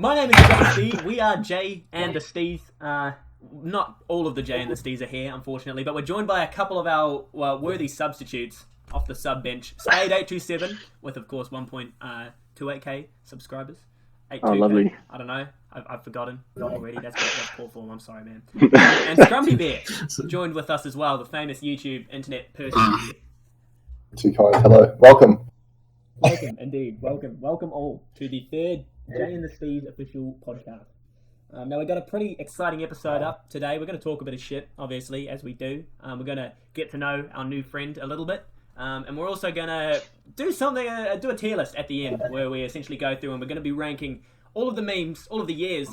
My name is Jaystee. We are Jay and the Stees. Not all of the Jay and the Stees are here, unfortunately, but we're joined by a couple of our worthy substitutes off the sub bench. Spade827 with, of course, 1.28k subscribers. 82K. Oh, lovely. I don't know. I've forgotten already. That's poor form. I'm sorry, man. And Scrumpy Bear joined with us as well, the famous YouTube internet person. Too kind. Hello. Welcome. Welcome, indeed. Welcome all to the third Jay and the Stees official podcast. Now, we've got a pretty exciting episode up today. We're going to talk a bit of shit, obviously, as we do. We're going to get to know our new friend a little bit. And we're also going to do something, do a tier list at the end, where we essentially go through and we're going to be ranking all of the memes, all of the years,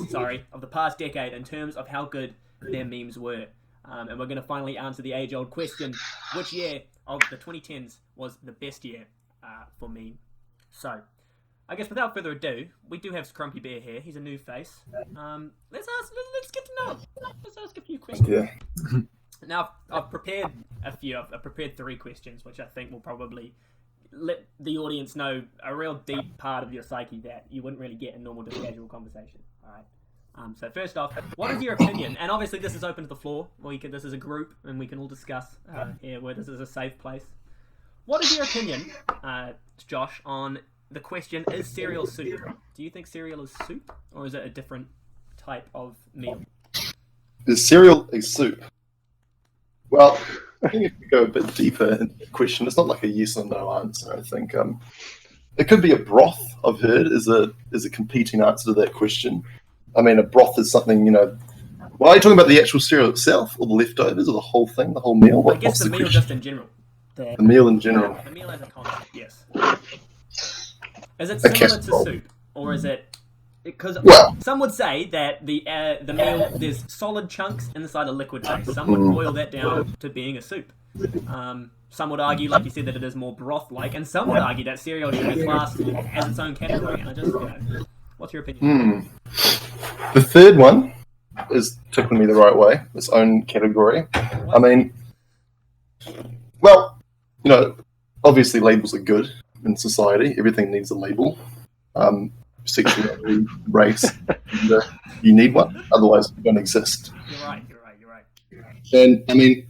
of the past decade in terms of how good their memes were. And we're going to finally answer the age-old question, which year of the 2010s was the best year for meme? So, I guess without further ado, we do have Scrumpy Bear here. He's a new face. Let's get to know him. Let's ask a few questions. Yeah. Now, I've prepared a few. I've prepared 3 questions, which I think will probably let the audience know a real deep part of your psyche that you wouldn't really get in normal, just casual conversation. All right. So first off, what is your opinion? And obviously, this is open to the floor. This is a group, and we can all discuss here where this is a safe place. What is your opinion, Josh, on the question, is cereal soup? Do you think cereal is soup, or is it a different type of meal? Is cereal a soup? Well, I think if we go a bit deeper in the question, it's not like a yes or no answer. I think it could be a broth. I've heard is a competing answer to that question. I mean, a broth is something, Well, are you talking about the actual cereal itself, or the leftovers, or the whole thing, the whole meal? I guess the meal question? Just in general. The meal in general. The meal as a concept, yes. Is it similar to soup, or is it? Because some would say that the meal, there's solid chunks inside a liquid base. Some would boil that down to being a soup. Some would argue, like you said, that it is more broth-like, and some would argue that cereal should be classed as its own category. And I just, what's your opinion? The third one is tickling me the right way. Its own category. What? I mean, obviously labels are good in society. Everything needs a label. Sexuality, race, gender, you need one. Otherwise, you don't exist. You're right. And, I mean,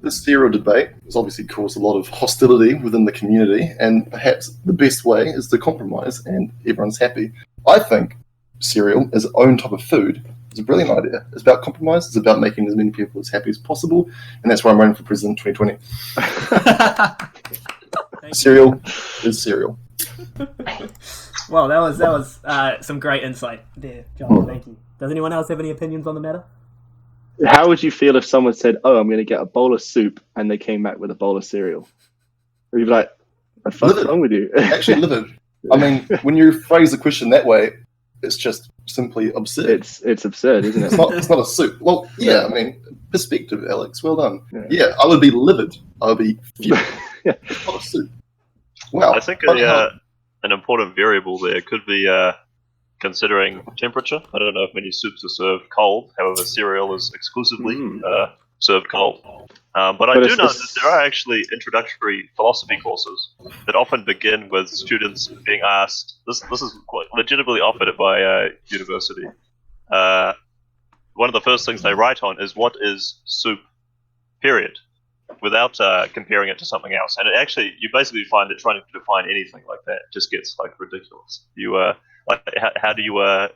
this cereal debate has obviously caused a lot of hostility within the community, and perhaps the best way is to compromise and everyone's happy. I think cereal as its own type of food is a brilliant idea. It's about compromise. It's about making as many people as happy as possible, and that's why I'm running for president in 2020. Cereal is cereal. Well, that was some great insight there, John. Thank you. Does anyone else have any opinions on the matter? How would you feel if someone said, "Oh, I'm going to get a bowl of soup," and they came back with a bowl of cereal? Would you be like, "What the fuck's wrong with you?" Actually, livid. I mean, when you phrase the question that way, it's just simply absurd. It's absurd, isn't it? It's not a soup. Well, yeah. I mean, perspective, Alex. Well done. Yeah, I would be livid. I would be furious. It's not a soup. Wow. I think an important variable there could be considering temperature. I don't know if many soups are served cold. However, cereal is exclusively served cold. But I do know that there are actually introductory philosophy courses that often begin with students being asked. This is quite legitimately offered by a university. One of the first things they write on is what is soup, period, without comparing it to something else. And it actually, you basically find that trying to define anything like that just gets ridiculous. You how do you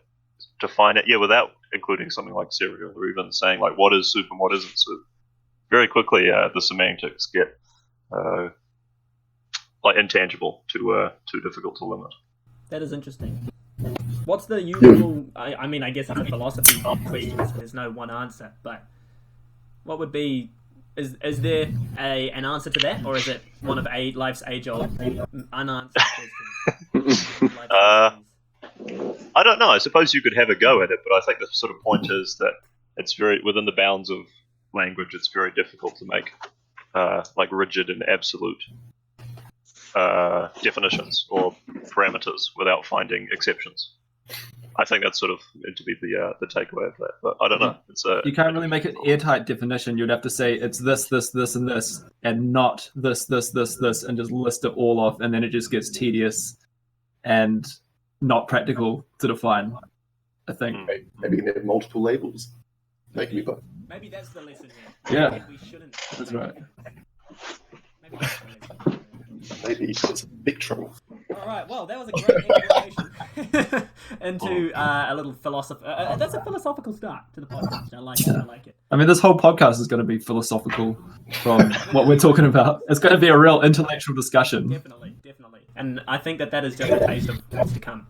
define it? Yeah, without including something like cereal, or even saying what is soup and what isn't soup. Very quickly, the semantics get intangible, too difficult to limit. That is interesting. What's the usual? I mean, I guess it's a philosophy question, so there's no one answer. But what would be? Is there an answer to that, or is it one of life's age-old unanswered questions? I don't know. I suppose you could have a go at it, but I think the sort of point is that it's very within the bounds of language. It's very difficult to make rigid and absolute definitions or parameters without finding exceptions. I think that's sort of meant to be the takeaway of that, but I don't know. You can't really make an airtight definition. You'd have to say it's this, and this, and not this, and just list it all off, and then it just gets tedious. And not practical to define. I think. Maybe you can have multiple labels. Make me both. Maybe that's the lesson here. Yeah. Maybe we shouldn't. That's right. Maybe that's the lesson. Maybe it's big trouble. All right. Well, that was a great explanation into a little philosophy. That's a philosophical start to the podcast. I like it. I like it. I mean, this whole podcast is going to be philosophical from what we're talking about. It's going to be a real intellectual discussion. Definitely. And I think that is just a taste of what's to come.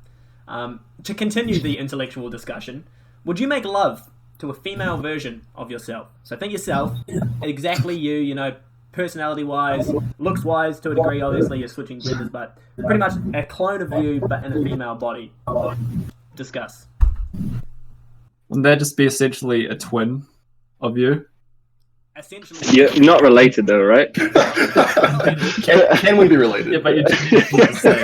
To continue the intellectual discussion, would you make love to a female version of yourself? So think yourself, exactly you know, personality-wise, looks-wise, to a degree, obviously you're switching genders, but pretty much a clone of you, but in a female body. Discuss. Wouldn't that just be essentially a twin of you? Essentially... You're not related though, right? Can we be related? Yeah, but you're the same.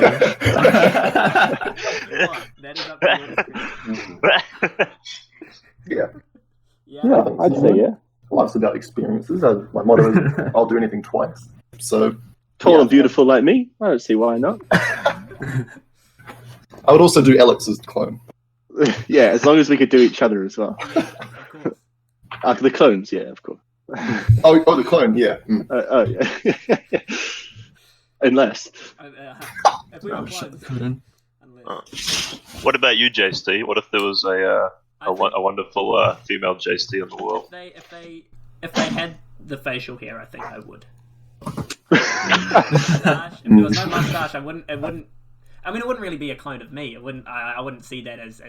That is up to you. Yeah, I'd say yeah. Life's about experiences. My motto is, I'll do anything twice. So, Tall and beautiful like me, I don't see why not. I would also do Alex's clone. Yeah, as long as we could do each other as well. Of course. The clones, yeah, of course. Oh, the clone, yeah. Oh, yeah. Unless. If we were clones, unless... What about you, Jaystee? What if there was a wonderful female Jaystee in the world? If they had the facial hair, I think I would. If there was no mustache, I wouldn't. It wouldn't. I mean, it wouldn't really be a clone of me. It wouldn't. I wouldn't see that as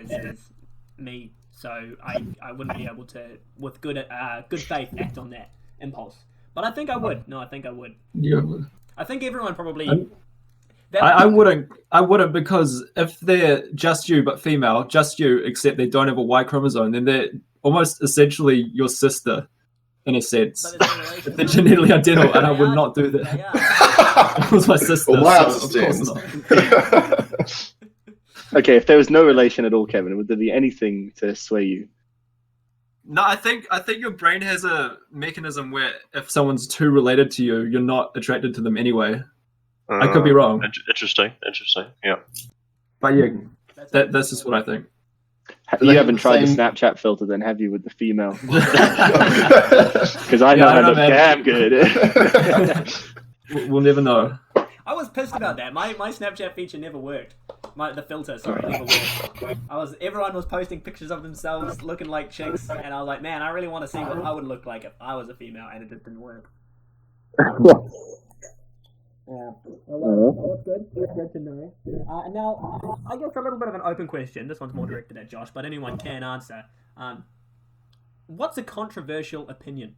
me. So I wouldn't be able to, with good faith, act on that impulse. But I think I would. No, I think I would. Yeah. I think everyone probably. I wouldn't, because if they're just you but female, just you, except they don't have a Y chromosome, then they're almost essentially your sister, in a sense. But They're genetically identical, and I would not do They that. are. It was my sister. Well, my so of course understand. not. Okay, if there was no relation at all, Kevin, would there be anything to sway you? No, I think your brain has a mechanism where if someone's too related to you, you're not attracted to them anyway. I could be wrong. Interesting. Yeah. But yeah, that's just what I think. You haven't tried the same- Snapchat filter then, have you, with the female? Because I know how to damn good. We'll never know. I was pissed about that. My Snapchat feature never worked. The filter, sorry, never worked. Everyone was posting pictures of themselves looking like chicks, and I was like, man, I really want to see what I would look like if I was a female, and it just didn't work. Yeah. Well, that's good. That's good to know. And now, I guess a little bit of an open question. This one's more directed at Josh, but anyone can answer. What's a controversial opinion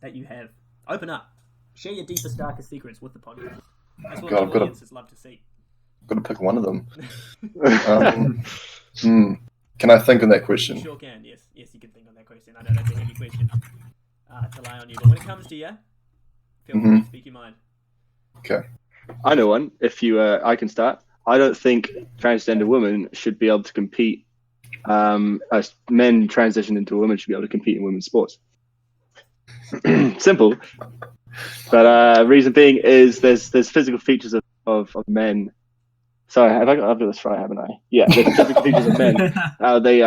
that you have? Open up. Share your deepest, darkest secrets with the podcast. That's what God, the audiences love to see. I've got to pick one of them. Can I think on that question? You sure can, yes. Yes, you can think on that question. I know that's a heavy question to lie on you. But when it comes to you, feel free to speak your mind. Okay. I know one. If you, I can start. I don't think transgender women should be able to compete. As men transition into women should be able to compete in women's sports. Simple. But reason being is there's physical features of men. Sorry, I've got this right, haven't I? Yeah, there's physical features of men. They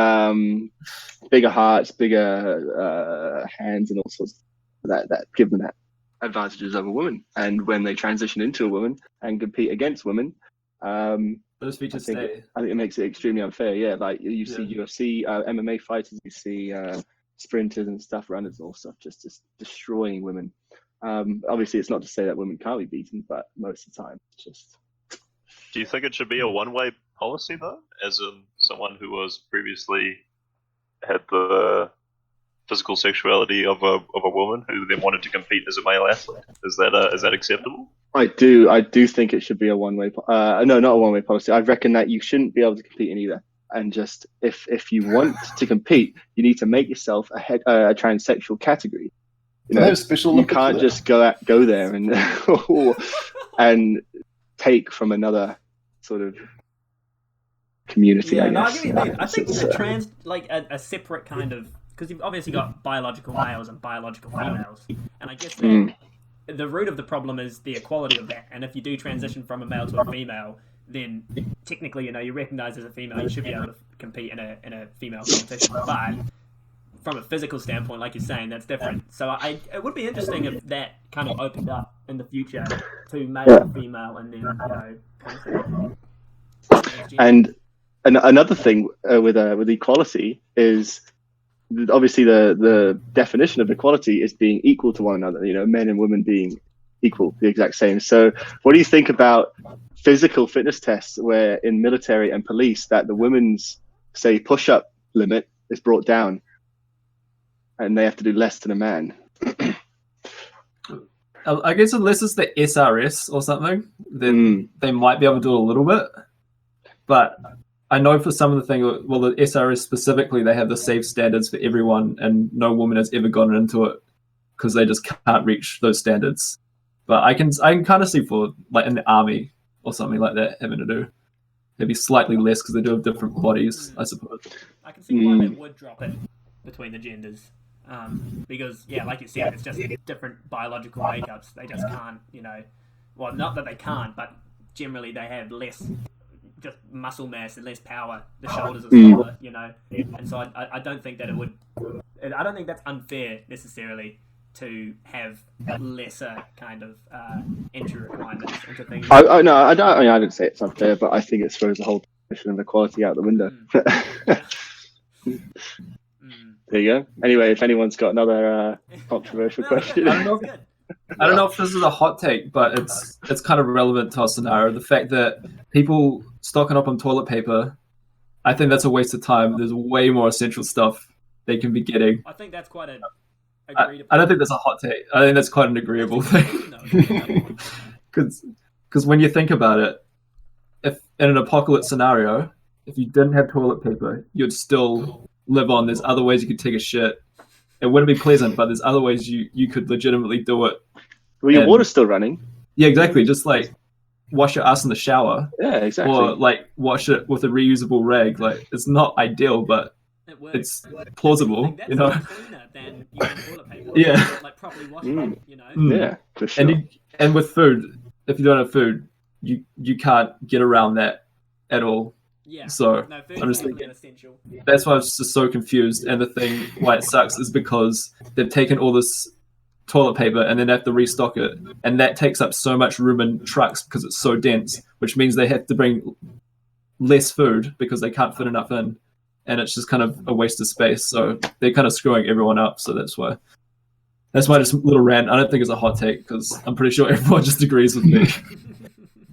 bigger hearts, bigger hands, and all sorts that give them that advantages over women. And when they transition into a woman and compete against women, Those features I stay. think it makes it extremely unfair. Yeah, like you see UFC, MMA fighters, you see sprinters and stuff, runners and all stuff, just destroying women. Obviously, it's not to say that women can't be beaten, but most of the time, it's just. Do you think it should be a one-way policy though, as in someone who was previously had the physical sexuality of a woman who then wanted to compete as a male athlete? Is that acceptable? I do think it should be a one-way. No, not a one-way policy. I reckon that you shouldn't be able to compete in either. And just if you want to compete, you need to make yourself a transsexual category. Can they have special You Olympics can't for just go there and and take from another sort of community. I No, I guess. get what you mean. I think the trans, like a separate kind of, because you've obviously got biological males and biological females, and I guess that the root of the problem is the equality of that. And if you do transition from a male to a female, then technically, you're recognised as a female. You should be able to compete in a female competition. But from a physical standpoint, like you're saying, that's different. So it would be interesting if that kind of opened up in the future to male and female, and then And another thing with equality is obviously the definition of equality is being equal to one another. Men and women being equal, the exact same. So, what do you think about physical fitness tests where in military and police that the women's say push-up limit is brought down and they have to do less than a man? I guess unless it's the SRS or something, then they might be able to do a little bit. But I know for some of the things, well, the SRS specifically, they have the safe standards for everyone, and no woman has ever gone into it because they just can't reach those standards. But I can kind of see for like in the army or something like that having to do maybe slightly less because they do have different bodies, I suppose. I can see why they would drop it between the genders. Because, like you said, it's just different biological makeups. They just can't, well, not that they can't, but generally they have less just muscle mass and less power. The shoulders are smaller, and so I don't think that I don't think that's unfair necessarily to have lesser kind of entry requirements into things. I didn't say it's unfair, but I think it throws the whole definition of equality out the window. There you go. Anyway, if anyone's got another controversial question. I don't know if this is a hot take, but it's kind of relevant to our scenario. The fact that people stocking up on toilet paper, I think that's a waste of time. There's way more essential stuff they can be getting. I think that's quite I don't think that's a hot take. I think that's quite an agreeable thing. Because when you think about it, if in an apocalypse scenario, if you didn't have toilet paper, you'd still live on. There's other ways you could take a shit. It wouldn't be pleasant, but there's other ways you could legitimately do it. Well, your water's still running. Yeah, exactly. Just like wash your ass in the shower. Yeah, exactly. Or like wash it with a reusable rag. Like it's not ideal, but it's plausible. That's cleaner than using toilet paper. Yeah. Like properly wash it, Yeah, for sure. And with food, if you don't have food, you can't get around that at all. Yeah. So food I'm just is thinking essential. that's why I was just so confused. And the thing why it sucks is because they've taken all this toilet paper and then have to restock it, and that takes up so much room in trucks because it's so dense, which means they have to bring less food because they can't fit enough in, and it's just kind of a waste of space. So they're kind of screwing everyone up. So that's why just a little rant. I don't think it's a hot take because I'm pretty sure everyone just agrees with me.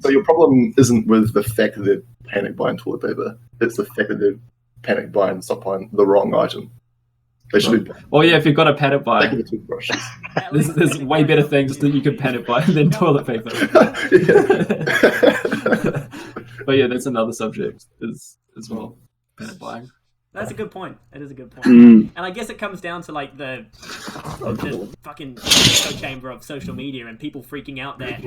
So your problem isn't with the fact that they're panic buying toilet paper. It's the fact that they're panic buying, stop buying the wrong item. They should be. Well, yeah, if you've got a panic buy, Taking the toothbrushes. there's way better things that you can panic buy than toilet paper. But yeah, that's another subject as well. Panic buying. That's a good point. It is a good point. And I guess it comes down to like the fucking echo chamber of social media and people freaking out that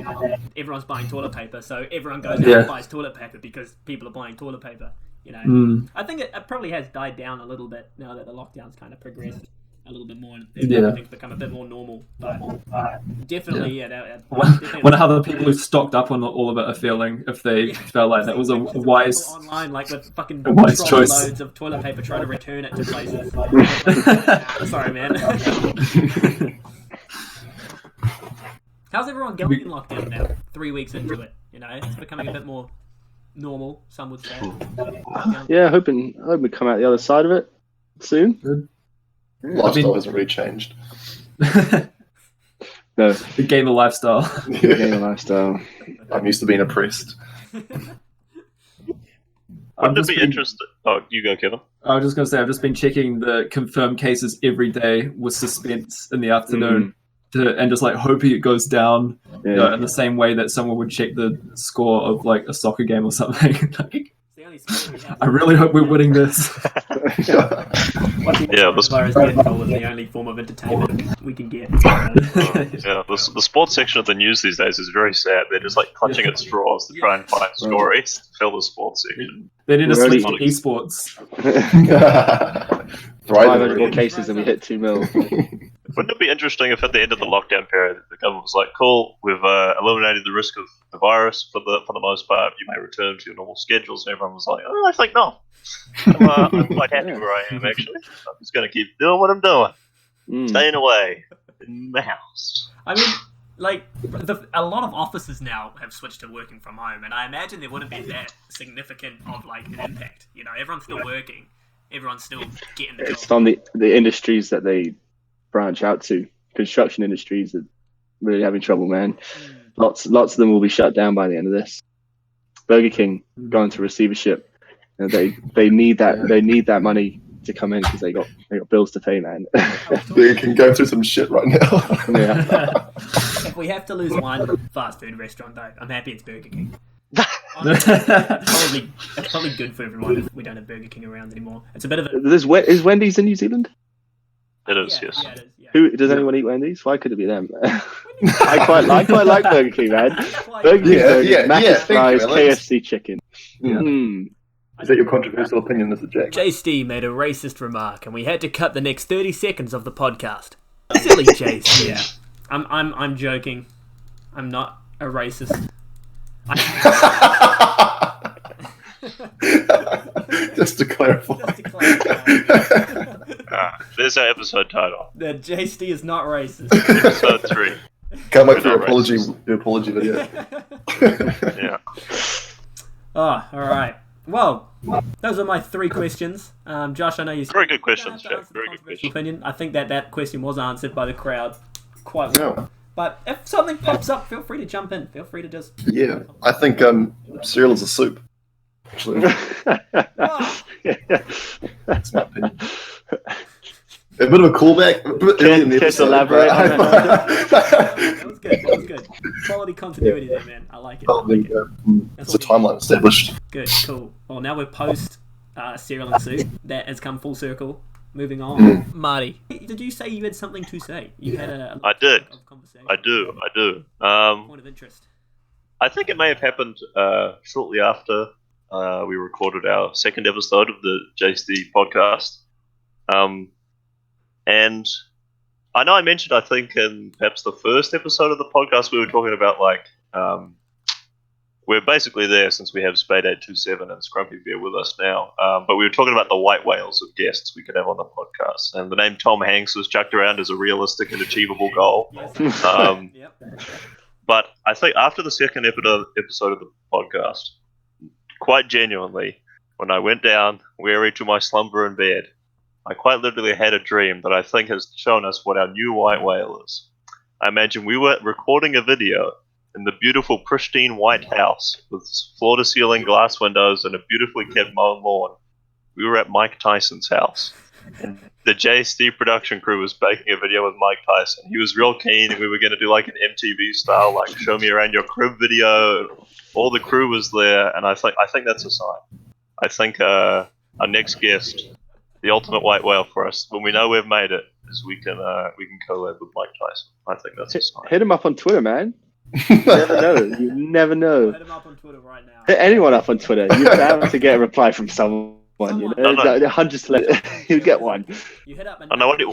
everyone's buying toilet paper, so everyone goes out and buys toilet paper because people are buying toilet paper. I think it probably has died down a little bit now that the lockdown's kind of progressed a little bit more and everything's become a bit more normal. But definitely, Wonder how the people who stocked up on all of it are feeling if they felt like that was a wise online, like with fucking wise choice. loads of toilet paper trying to return it to places. Sorry, man. How's everyone going in lockdown now? 3 weeks into it, it's becoming a bit more normal. Some would say. Yeah, hoping we come out the other side of it soon. Good. Lifestyle hasn't really changed. No, The gamer lifestyle. gamer lifestyle. I'm used to being oppressed. Wouldn't it be interesting? Oh, you go, Kevin. I was just going to say, I've just been checking the confirmed cases every day with suspense in the afternoon and just like hoping it goes down in the same way that someone would check the score of like a soccer game or something. Like, I really hope we're winning this. Virus control is the only form of entertainment we can get. The sports section of the news these days is very sad. They're just like clutching at straws to try and find stories to fill the sports section. They need to switch to esports. 500 more cases and we hit 2 mil. Wouldn't it be interesting if at the end of the lockdown period, the government was like, "Cool, we've eliminated the risk of the virus for the most part. You may return to your normal schedules." And everyone was like, "Oh, I think no. I'm quite happy where I am. Actually, I'm just going to keep doing what I'm doing, staying away in the house." I mean, like, a lot of offices now have switched to working from home, and I imagine there wouldn't be that significant of like an impact. You know, everyone's still working, everyone's still getting the job. It's on the industries that they branch out to. Construction industries are really having trouble, man. Lots of them will be shut down by the end of this. Burger King going to receivership. And they need that money to come in because they got bills to pay, man. They can go through some shit right now. Yeah. If we have to lose one fast food restaurant, though, I'm happy it's Burger King. It's probably good for everyone if we don't have Burger King around anymore. It's a bit of a... Is Wendy's in New Zealand? It is, yes. Yeah, it is, yeah. Who does anyone eat Wendy's? Why could it be them? I quite like Burger King, man. Burger King, Macca's fries, KFC chicken. Yeah. Is that your controversial opinion, Mr. Jack? Jaystee made a racist remark, and we had to cut the next 30 seconds of the podcast. Silly Jaystee. Yeah. I'm joking. I'm not a racist. Just to clarify. There's our episode title. The Jaystee is not racist. Episode 3. Can't wait for your apology video. Yeah. Oh, alright. Well, those are my 3 questions. Josh, I know you... Very good questions, Jack. Very good questions. Opinion. I think that question was answered by the crowd quite well. Yeah. But if something pops up, feel free to jump in. Feel free to just... Yeah, I think cereal is a soup. Actually, that's my opinion. A bit of a callback. Just elaborate on That was good. That was good. Quality continuity there, man. I like it. It's a timeline established. Good, cool. Well, now we're post cereal and soup. That has come full circle. Moving on. Marty, did you say you had something to say? You had a I did. Conversation. I do. Point of interest. I think it may have happened shortly after we recorded our second episode of the Jaystee podcast. And I know I mentioned, I think, in perhaps the first episode of the podcast, we were talking about, like, we're basically there since we have Spade 827 and Scrumpy Bear with us now. But we were talking about the white whales of guests we could have on the podcast. And the name Tom Hanks was chucked around as a realistic and achievable goal. Yep. But I think after the second episode of the podcast, quite genuinely, when I went down weary to my slumber in bed, I quite literally had a dream that I think has shown us what our new white whale is. I imagine we were recording a video in the beautiful, pristine white house with floor-to-ceiling glass windows and a beautifully kept mown lawn. We were at Mike Tyson's house. And the Jaystee production crew was making a video with Mike Tyson. He was real keen, and we were going to do like an MTV style, like show me around your crib video. All the crew was there, and I think that's a sign. I think our next guest, the ultimate white whale for us, when we know we've made it, is we can collab with Mike Tyson. I think that's a sign. Hit him up on Twitter, man. You never know. You never know. Hit him up on Twitter right now. Hit anyone up on Twitter. You're bound to get a reply from someone. You know, No. 100%. You get one. You hit up and... I know what do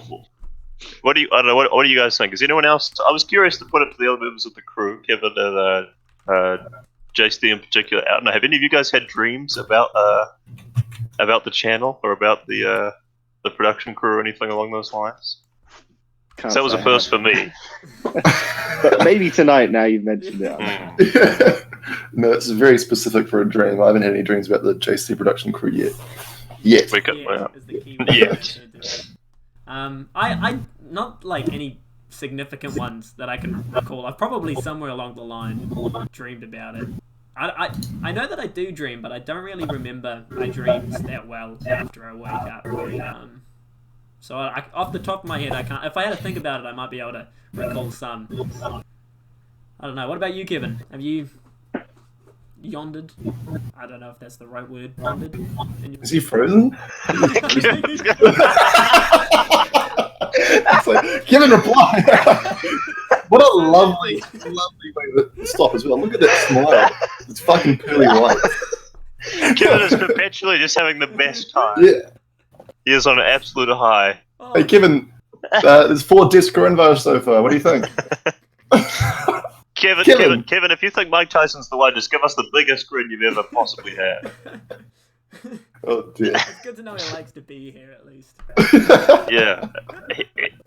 you guys think? Is anyone else? I was curious to put it to the other members of the crew, Kevin and Jaystee in particular. I don't know. Have any of you guys had dreams about the channel or about the production crew or anything along those lines? That was a first for me. But maybe tonight. Now you've mentioned it. No, it's very specific for a dream. I haven't had any dreams about the Jaystee production crew yet. We could, is the key yeah. I not like any significant ones that I can recall. I've probably somewhere along the line dreamed about it. I know that I do dream, but I don't really remember my dreams that well after I wake up. So off the top of my head, I can't. If I had to think about it, I might be able to recall some. I don't know. What about you, Kevin? Have you yondered? I don't know if that's the right word. Yondered? Is he frozen? That's like, Kevin, reply. What a lovely way to stop as well. Look at that smile. It's fucking pearly white. Kevin is perpetually just having the best time. Yeah. He is on an absolute high. Hey, Kevin, There's 4 deaths coronavirus so far. What do you think? Kevin, if you think Mike Tyson's the one, just give us the biggest grin you've ever possibly had. Oh dear. It's good to know he likes to be here at least. Yeah.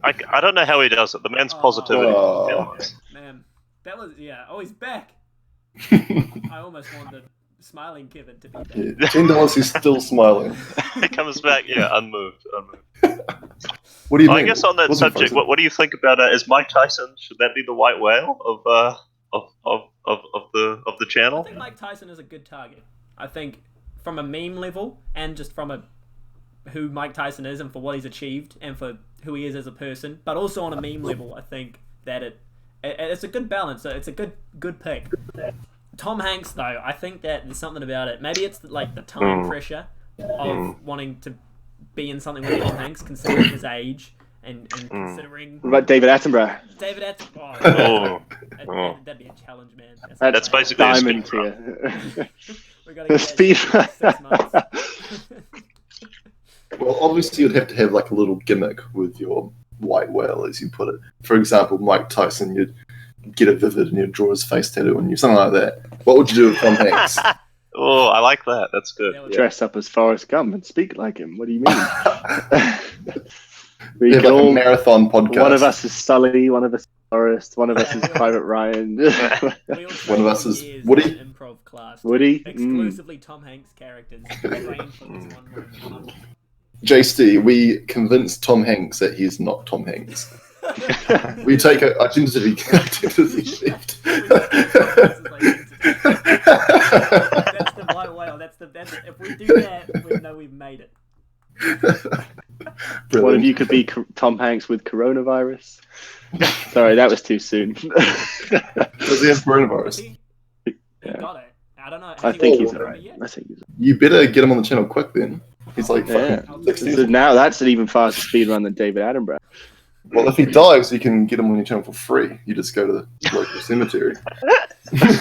I don't know how he does it. The man's positivity. Oh. Man, that was he's back. I almost wanted smiling Kevin to be back. Yeah. $10, he's still smiling. He comes back, unmoved. What do you mean? I guess on that subject, what do you think about is Mike Tyson? Should that be the white whale of the I channel? think Mike Tyson is a good target. I think from a meme level and just from who Mike Tyson is and for what he's achieved and for who he is as a person, but also on a meme level, I think that it's a good balance. So it's a good pick. Tom Hanks, though, I think that there's something about it. Maybe it's like the time pressure of wanting to be in something with Tom Hanks, considering his age and considering. What about David Attenborough? David Attenborough. That'd be a challenge, man. That's basically a diamond speed run. here. We're gonna get Speed that shit in 6 months. Well, obviously you'd have to have like a little gimmick with your white whale, as you put it. For example, Mike Tyson, you'd get a vivid and you'd draw his face tattoo on you, something like that. What would you do with Tom Hanks? Oh, I like that. That's good. Dress up as Forrest Gump and speak like him. What do you mean? We have can like all, a marathon podcast. one of us is Sully, one of us is Forrest, one of us is Private Ryan. We all One of us trained is years Woody. in improv class. Woody? Exclusively Tom Hanks characters. Trained for this one moment. Jaystee, we convinced Tom Hanks that he's not Tom Hanks. We take a identity shift. That's the white whale. That's if we do that, we know we've made it. One of you could be Tom Hanks with coronavirus. Sorry, that was too soon. Does he have coronavirus? He got it. I don't know. I think he's alright. You better get him on the channel quick then. He's like Yeah. fucking 60. So now that's an even faster speed run than David Attenborough. Well, if he dies, you can get him on your channel for free. You just go to the local cemetery. Just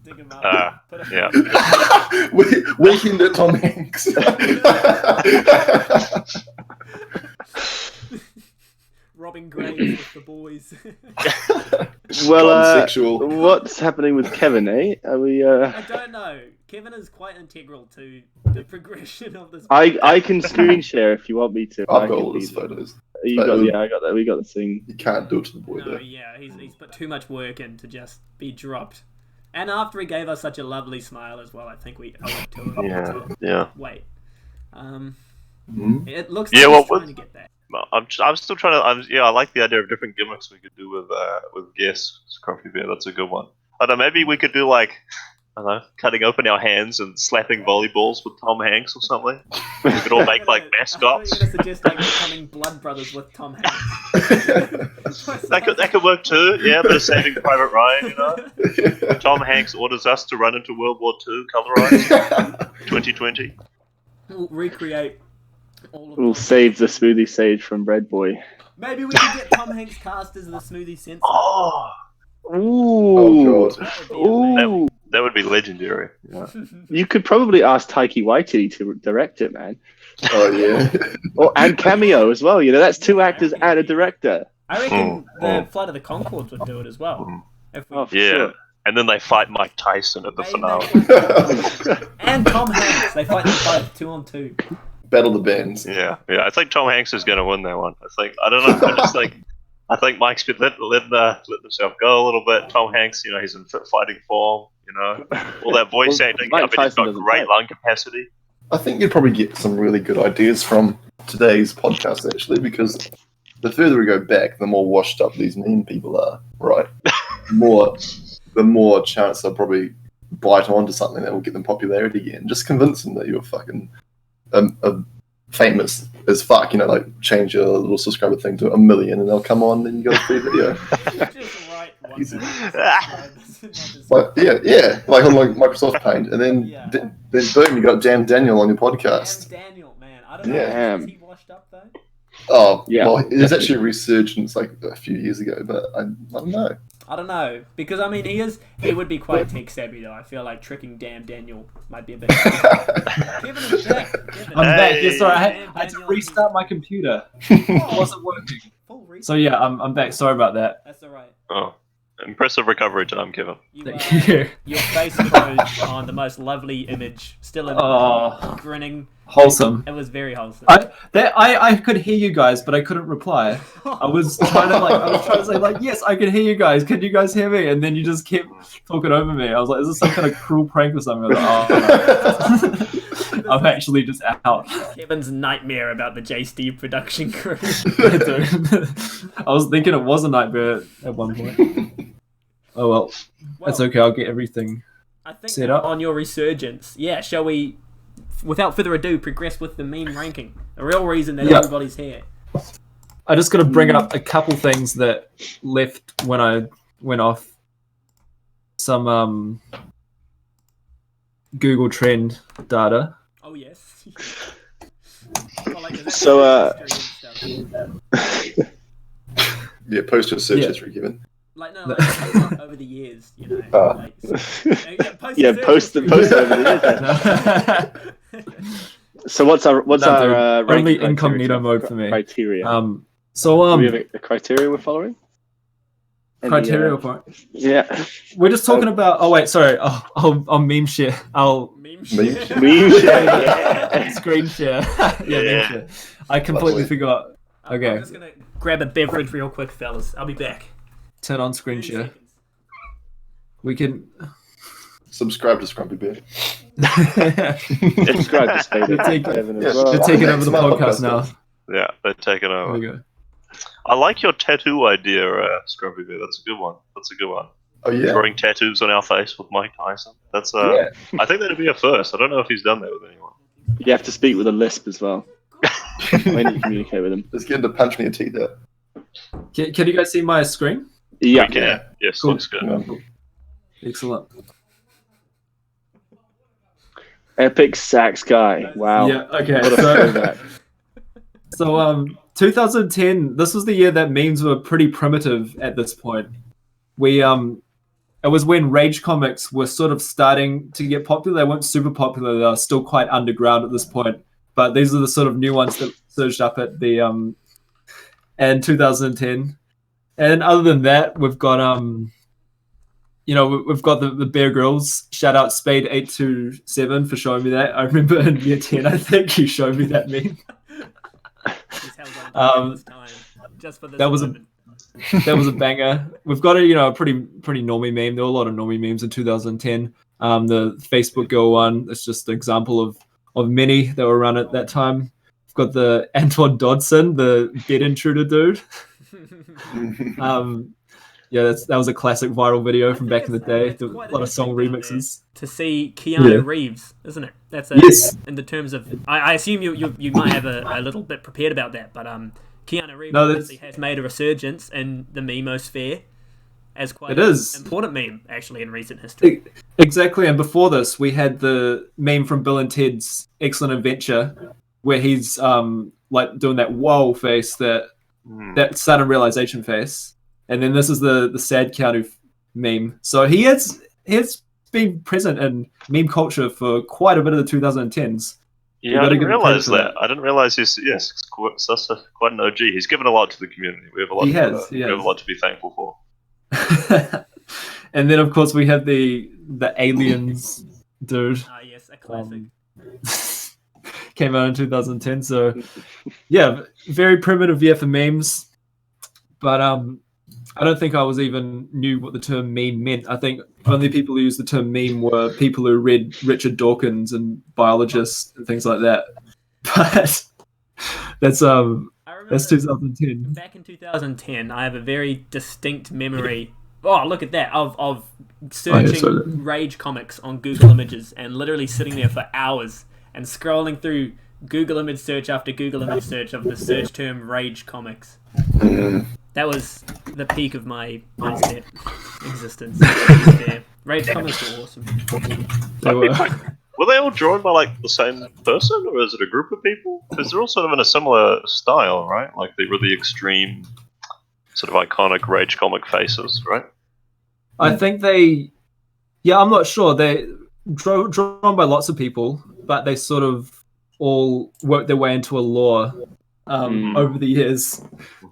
dig him up. Put Yeah. Weekend at Tom Hanks. Robbing graves with the boys. Well, Pansexual. what's happening with Kevin, eh? Are we? I don't know. Kevin is quite integral to the progression of this. I can screen share if you want me to. I've got all his photos. You got, yeah, I got that. We got the thing. You can't do it to the boy No, there. yeah, he's put too much work in to just be dropped. And after he gave us such a lovely smile as well, I think we owe it to him. Yeah. Wait. Hmm? It looks Yeah, like well, he's trying to get that. I'm still trying to. I like the idea of different gimmicks we could do with guests. Scrumpy Bear, that's a good one. I don't know. Maybe we could do like, I don't know, cutting open our hands and slapping volleyballs with Tom Hanks or something. We could all make like mascots. I thought you were going to suggest like becoming blood brothers with Tom Hanks. That could work too. Yeah, but Saving Private Ryan, you know. Tom Hanks orders us to run into World War II, colorized, 2020. We'll recreate all of We'll them. save the smoothie sage from Bread Boy. Maybe we could get Tom Hanks cast as the smoothie sensei. Oh, Ooh. Oh, God. That would be Ooh. that would be legendary. amazing. You could probably ask Taiki Waititi to direct it, man. Oh, yeah. And cameo as well. You know, that's 2 actors and a director. I reckon the Flight of the Conchords would do it as well. If we, Oh, for Yeah. sure. And then they fight Mike Tyson at the They finale. fight- and Tom Hanks. They fight them both 2-on-2. Battle the bands. Yeah. I think Tom Hanks is going to win that one. I don't know. I think Mike's been letting himself go a little bit. Tom Hanks, you know, he's in fit fighting form. You know, all that voice Well, acting. Mike I mean, he's Tyson got doesn't great fight. lung capacity. I think you'd probably get some really good ideas from today's podcast, actually, because the further we go back, the more washed up these meme people are, right? The more chance they'll probably bite onto something that will get them popularity again. Just convince them that you're fucking famous as fuck, you know, like change your little subscriber thing to 1 million and they'll come on and you got a free video. Just write one Easy. sentence. Like, yeah, like on like Microsoft Paint, and then Yeah. then boom, you got Jam Daniel on your podcast. Damn Daniel, man. I don't know. Yeah. Is he washed up though? Oh, Yeah. well, there's actually a resurgence like a few years ago, but I don't know. I don't know, because I mean he would be quite tech savvy though. I feel like tricking Damn Daniel might be a bit. Kevin is back. Kevin. I'm back. Yeah, sorry, I Damn had to Daniel. restart my computer. It wasn't working. Full reset. So yeah, I'm back. Sorry about that. That's alright. Oh, impressive recovery time, Kevin. Thank you. Your face froze on the most lovely image, still in Oh, grinning. wholesome. It was very wholesome. I could hear you guys, but I couldn't reply. I was trying to say like, yes, I can hear you guys. Can you guys hear me? And then you just kept talking over me. I was like, is this some kind of cruel prank or something? I was like, oh, no. I'm actually just out. Kevin's nightmare about the Jaystee production crew. I was thinking it was a nightmare at one point. Oh well, that's okay. I'll get everything I think set up. on your resurgence. Yeah, shall we, without further ado, progress with the meme ranking? The real reason that everybody's here. I just got to bring up a couple things that left when I went off. Some Google Trend data. Oh yes. So, Yeah, post your search Yeah. history, Kevin. like no, like, over the years, you know. Like, post over the years. So what's our only ranking incognito mode for me. criteria? So Do we have a criteria we're following? criteria for it. Yeah. We're just talking about. Oh wait, sorry. I'll meme share. I'll meme Meme share. Meme share, yeah. screen share. Meme share. I completely Lovely. forgot. Okay. I'm just gonna grab a beverage real quick, fellas. I'll be back. Turn on screen 30 share. seconds. We can. Subscribe to Scrumpy Bear. Subscribe to Spade They're taking- Kevin as Yeah, well. They're taking over the My podcast podcast now. Yeah, they're taking There over. we go. I like your tattoo idea, Scrumpy Bear. That's a good one. Oh yeah. Drawing tattoos on our face with Mike Tyson. That's Yeah. I think that'd be a first. I don't know if he's done that with anyone. You have to speak with a lisp as well when you communicate with him. Let's get him to punch me a teeth out. Can you guys see my screen? Yeah. We can. Yes, Cool. looks good. Excellent. Epic sax guy. Wow. Yeah. Okay. What a throwback. So 2010. This was the year that memes were pretty primitive at this point. It was when Rage comics were sort of starting to get popular. They weren't super popular. They were still quite underground at this point. But these are the sort of new ones that surged up at the in 2010. And other than that, we've got we've got the Bear Grylls. Shout out Spade827 for showing me that. I remember in year 10, I think you showed me that meme. He's held on to this time, just for this that was a- moment. That was a banger. We've got a pretty normie meme. There were a lot of normie memes in 2010. The Facebook girl one. It's just an example of many that were around at that time. We've got the Antoine Dodson, the bed intruder dude. That was a classic viral video from back in the day. It's There were quite a lot of song interesting down remixes. to see Keanu Yeah. Reeves, isn't it? That's Yes. in the terms of. I assume you might have a little bit prepared about that, but Keanu Reeves No, that's- obviously has made a resurgence in the memosphere as quite It an is. important meme actually in recent history. Exactly, and before this, we had the meme from Bill and Ted's Excellent Adventure, where he's like doing that whoa face, that sudden realization face, and then this is the sad Keanu meme. So he has been present in meme culture for quite a bit of the 2010s. Yeah, I gotta didn't give him realize credit for that. I didn't realize he's quite an OG. He's given a lot to the community. We have a lot. He has. We have a lot to be thankful for. And then, of course, we have the aliens dude. Ah, yes, a classic. Came out in 2010. So, yeah, very primitive year for memes. But I don't think I was even knew what the term meme meant. I think only people who used the term meme were people who read Richard Dawkins and biologists and things like that. But that's I remember that's 2010. back in 2010, I have a very distinct memory. Oh, look at that! Of searching sorry. Rage comics on Google Images and literally sitting there for hours and scrolling through Google image search after Google image search of the search term Rage comics. That was the peak of my internet existence. Rage comics were awesome. They were. Were they all drawn by like the same person, or is it a group of people? Because they're all sort of in a similar style, right? Like the really extreme, sort of iconic Rage comic faces, right? I think they, yeah, I'm not sure. They drawn by lots of people, but they sort of all worked their way into a lore over the years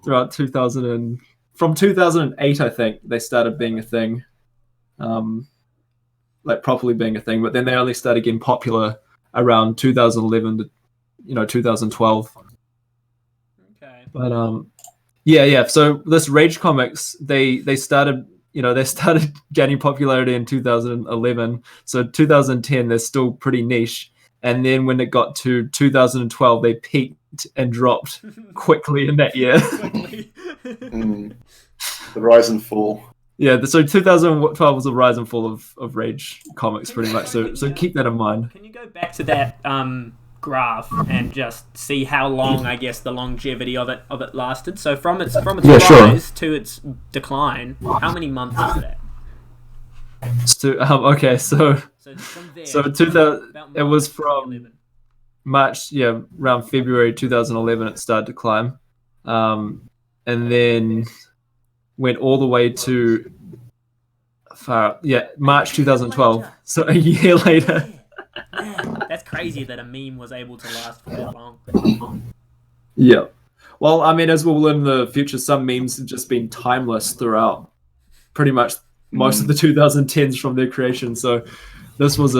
throughout 2000 and from 2008, I think they started being a thing, like properly being a thing. But then they only started getting popular around 2011 to 2012. Okay. But yeah. So this Rage Comics, they started gaining popularity in 2011. So 2010, they're still pretty niche. And then when it got to 2012, they peaked and dropped quickly in that year. The rise and fall. Yeah, so 2012 was a rise and fall of Rage Comics, pretty much. So keep that in mind. Can you go back to that graph and just see how long, I guess, the longevity of it lasted? So from its rise to its decline, how many months is that? Okay, so from there, 2000, it was from 2011. March, around February 2011, it started to climb, and then went all the way to March 2012. So a year later. That's crazy that a meme was able to last for that long. Yeah. Well, I mean, as we'll learn in the future, some memes have just been timeless throughout pretty much most of the 2010s from their creation. So this was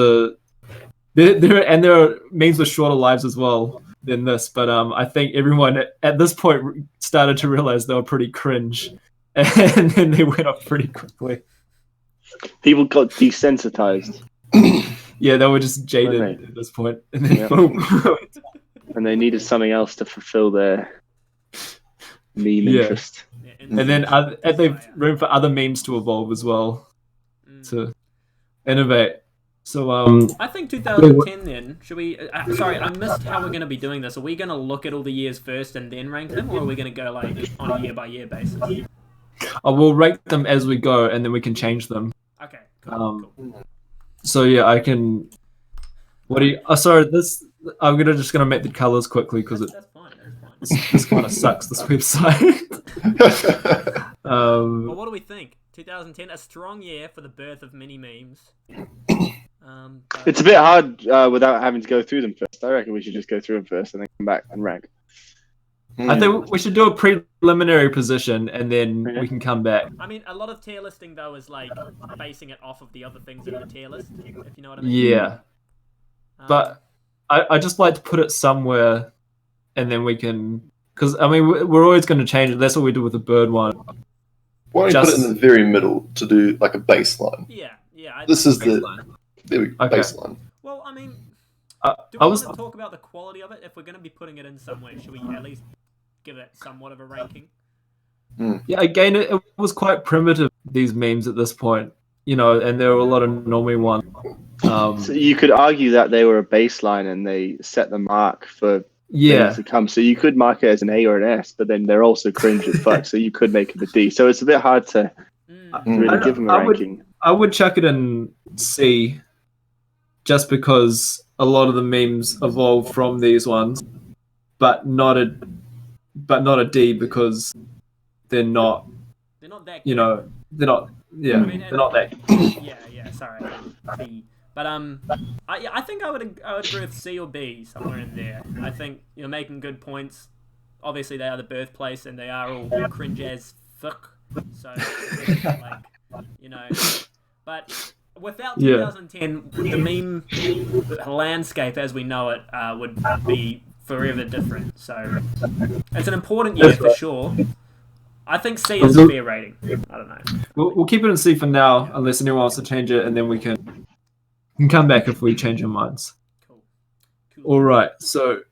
there are memes with shorter lives as well than this. But I think everyone at this point started to realize they were pretty cringe, and then they went off pretty quickly. People got desensitized. Yeah, they were just jaded at this point, and then boom. And they needed something else to fulfill their meme interest. And then they've room for other memes to evolve as well, to innovate. So I think 2010 then, should we... sorry, I missed how we're going to be doing this. Are we going to look at all the years first and then rank them, or are we going to go like on a year-by-year basis? We'll rank them as we go, and then we can change them. Okay, cool. So yeah, I can... What do you... sorry, this... I'm just gonna make the colors quickly because That's fine. this kind of sucks, this website. Well, what do we think? 2010, a strong year for the birth of mini memes. It's a bit hard without having to go through them first. I reckon we should just go through them first and then come back and rank. I think we should do a preliminary position and then we can come back. I mean, a lot of tier listing though is like basing it off of the other things in the tier list, if you know what I mean. Yeah. But I just like to put it somewhere and then we can... Because, I mean, we're always going to change it. That's what we do with the bird one. Why don't you put it in the very middle to do like a baseline? Yeah. This is baseline. Baseline. Well, I mean, I want to talk about the quality of it? If we're going to be putting it in somewhere, should we at least give it somewhat of a ranking? Yeah, again, it was quite primitive, these memes at this point, and there were a lot of normie ones. So you could argue that they were a baseline and they set the mark for things to come. So you could mark it as an A or an S, but then they're also cringe as fuck, so you could make it a D. So it's a bit hard to really give them a ranking. I would chuck it in C, just because a lot of the memes evolved from these ones, but not a D because they're not that good. They're not they're not that good. Sorry. B. But I think I would agree with C or B, somewhere in there. I think you're making good points. Obviously they are the birthplace and they are all cringe as fuck. So but without 2010, the meme landscape as we know it would be forever different. So it's an important year for sure. I think C is a fair rating. I don't know. We'll keep it in C for now, unless anyone wants to change it, and then we can come back if we change our minds. Cool. All right. So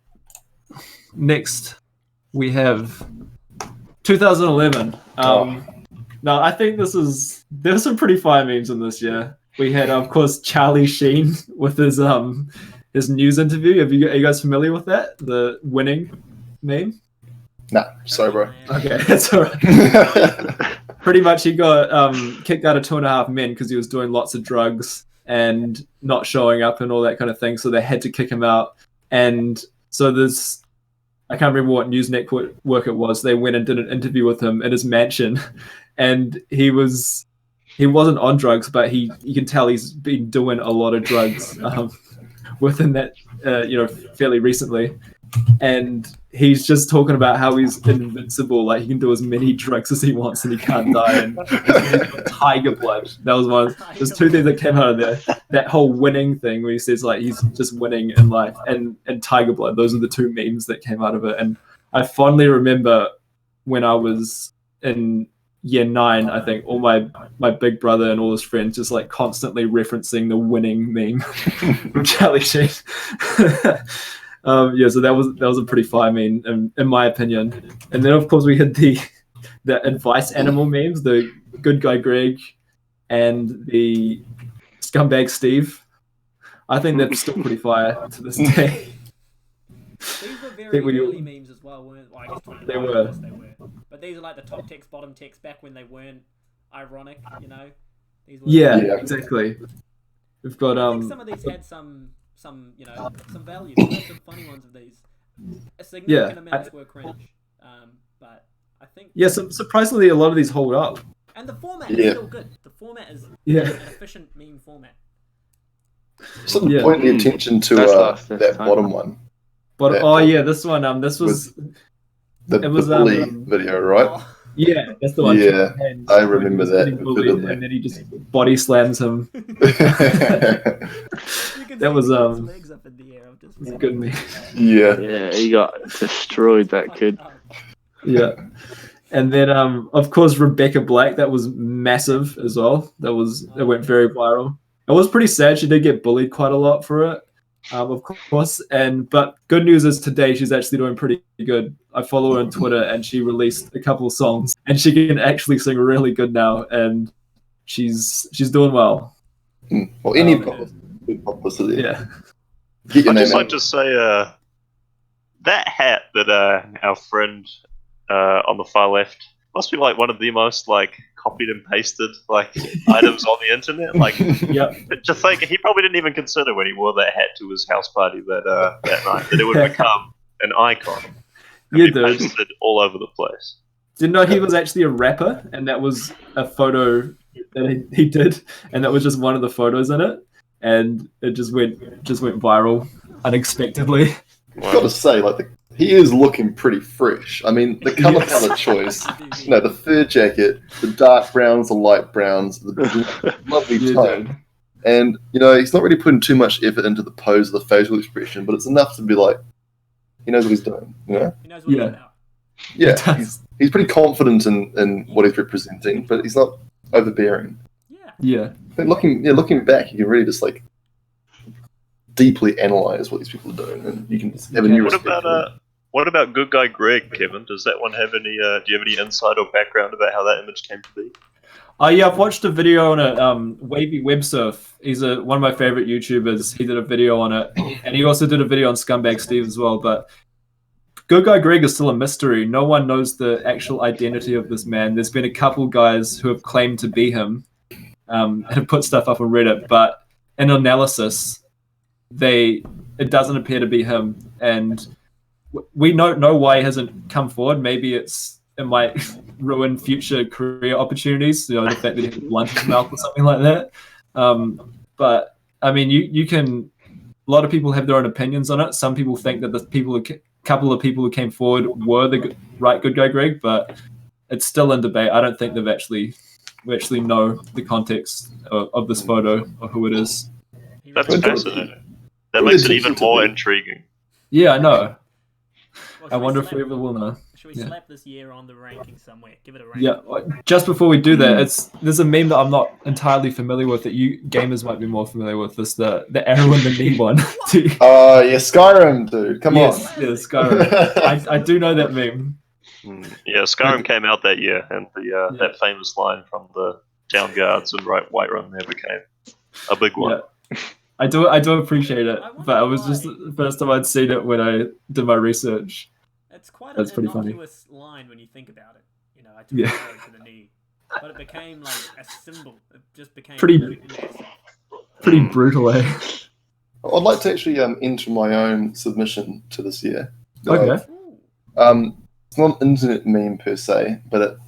next we have 2011. Now I think there's some pretty fire memes in this year. We had, of course, Charlie Sheen with his news interview. Are you guys familiar with that? The winning meme? Nah, sorry, bro. Okay, that's all right. Pretty much, he got kicked out of 2.5 Men because he was doing lots of drugs and not showing up and all that kind of thing. So they had to kick him out. And so I can't remember what news network it was. They went and did an interview with him in his mansion, and he he wasn't on drugs, but you can tell he's been doing a lot of drugs within that, fairly recently. And he's just talking about how he's invincible, like he can do as many drugs as he wants and he can't die. And tiger blood. That was one. There's two things that came out of there. That whole winning thing where he says like he's just winning in life, and tiger blood. Those are the two memes that came out of it. And I fondly remember when I was in year 9, I think, all my big brother and all his friends just like constantly referencing the winning meme from Charlie Sheen. So that was a pretty fire meme in my opinion. And then of course we had the advice animal memes, the good guy Greg and the scumbag Steve. I think they're still pretty fire to this day. These were very early memes as well, weren't I guess they were. But these are like the top text, bottom text back when they weren't ironic, you know. These were Exactly. We've got I think some of these had some value. There were some funny ones of these. A significant amount were cringe. But I think surprisingly a lot of these hold up. And the format is still good. The format is an efficient meme format. Something point the attention to that bottom one. But this one. This was the bully video, right? Oh. Yeah, that's the one. Yeah, I remember that. Bullied, and then he just body slams him. That was legs up in the air. was a good meme. Yeah, he got destroyed. That kid. Yeah. And then, of course, Rebecca Black. That was massive as well. It went very viral. It was pretty sad. She did get bullied quite a lot for it, of course. But good news is today she's actually doing pretty good. I follow her on Twitter, and she released a couple of songs, and she can actually sing really good now, and she's doing well. Well, any publicity. Yeah. Get your I'd name just out. like to say that hat that our friend on the far left must be like one of the most like copied and pasted like items on the internet. Like, to think he probably didn't even consider when he wore that hat to his house party that night that it would become an icon. You be pasted all over the place. Didn't know he was actually a rapper, and that was a photo that he did, and that was just one of the photos in it, and it just went viral unexpectedly. I've got to say, he is looking pretty fresh. I mean, the color palette choice, the fur jacket, the dark browns, the light browns, the lovely tone. And, he's not really putting too much effort into the pose of the facial expression, but it's enough to be like, he knows what he's doing, He knows what he's about. Yeah, he's pretty confident in what he's representing, but he's not overbearing. Yeah. But looking back, you can really just deeply analyze what these people are doing, and you can have a new respect for them. What about good guy Greg, Kevin? Does that one have any? Do you have any insight or background about how that image came to be? I've watched a video on it. Wavy Websurf. He's one of my favorite YouTubers. He did a video on it, and he also did a video on Scumbag Steve as well. But Good Guy Greg is still a mystery. No one knows the actual identity of this man. There's been a couple guys who have claimed to be him, and have put stuff up on Reddit, but in analysis, it doesn't appear to be him, and we don't know why he hasn't come forward. Maybe it might ruin future career opportunities, the fact that he has blunt his mouth or something like that. But I mean, you can. A lot of people have their own opinions on it. Some people think that the couple of people who came forward were the right Good Guy Greg, but it's still in debate. I don't think we actually know the context of this photo or who it is. That's fascinating. That makes it even more intriguing. Yeah, I know. Well, I wonder if we ever will know. Should we slap this year on the ranking somewhere? Give it a rank. Yeah, just before we do that, there's a meme that I'm not entirely familiar with that you gamers might be more familiar with. This the arrow in the knee one. Yeah, Skyrim, dude. Come on. Yeah, Skyrim. I do know that meme. Yeah, Skyrim came out that year, and that famous line from the Town Guards and Whiterun there became a big one. Yeah. I do appreciate it, but it was just the first time I'd seen it when I did my research. It's quite That's an pretty funny. innocuous line when you think about it. I took it to the knee, but it became like a symbol. It just became Pretty brutal, eh? I'd like to actually enter my own submission to this year. Okay. It's not an internet meme per se, but it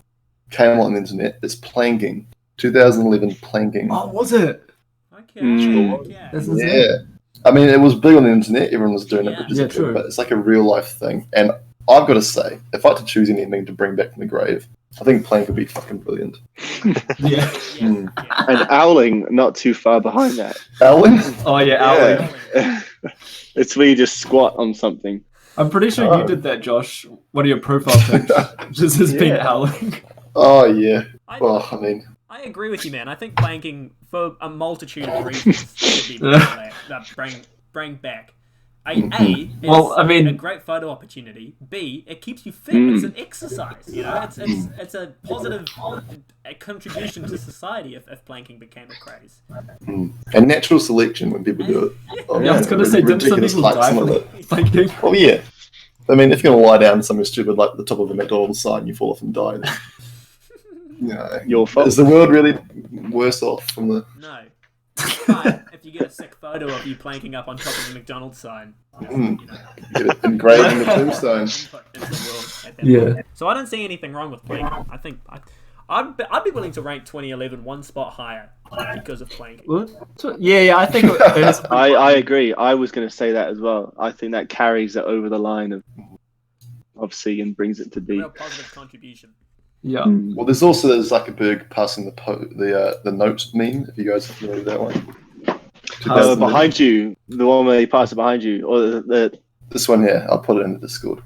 came on the internet. It's Planging 2011 planking. Oh, was it? Okay. Mm. This is Yeah. it. I mean, it was big on the internet. Everyone was doing it, Yeah. because Yeah, it's true. but it's like a real life thing. And I've got to say, if I had to choose anything to bring back from the grave, I think plank would be fucking brilliant. Yeah. Mm. And owling not too far behind that. Owling? Oh yeah, Owling. Yeah. It's where you just squat on something. I'm pretty sure you Oh. did that, Josh. One of your profile pictures just has been Yeah. Owling. Oh, yeah. I, Well, I mean, I agree with you, man. I think planking, for a multitude of reasons, should be bring back. A, it's Well, I mean- a great photo opportunity. B, it keeps you fit. Mm. It's an exercise. You know, it's a positive contribution to society if planking became a craze. and natural selection when people do it. Oh, Yeah, I was gonna say, didn't some ridiculous people die heights from and all that. planking? Oh, yeah. I mean, if you're going to lie down somewhere stupid like the top of a McDonald's sign and you fall off and die, then, you know, Your fault. is the world really worse off from the... No. But if you get a sick photo of you planking up on top of a McDonald's sign, Mm. you know, Get it engraved in the tombstone? input into the world at that Yeah. point. So I don't see anything wrong with planking. I think I'd be willing to rank 2011 one spot higher because of planking. What? Yeah, I think it is. I agree. I was going to say that as well. I think that carries it over the line of C and brings it to B. Real positive contribution. Yeah. Well, there's also the Zuckerberg passing the note meme, if you guys are familiar with that one. 2011. Behind you, the one where he passes it behind you, or the This one here, I'll put it in the Discord.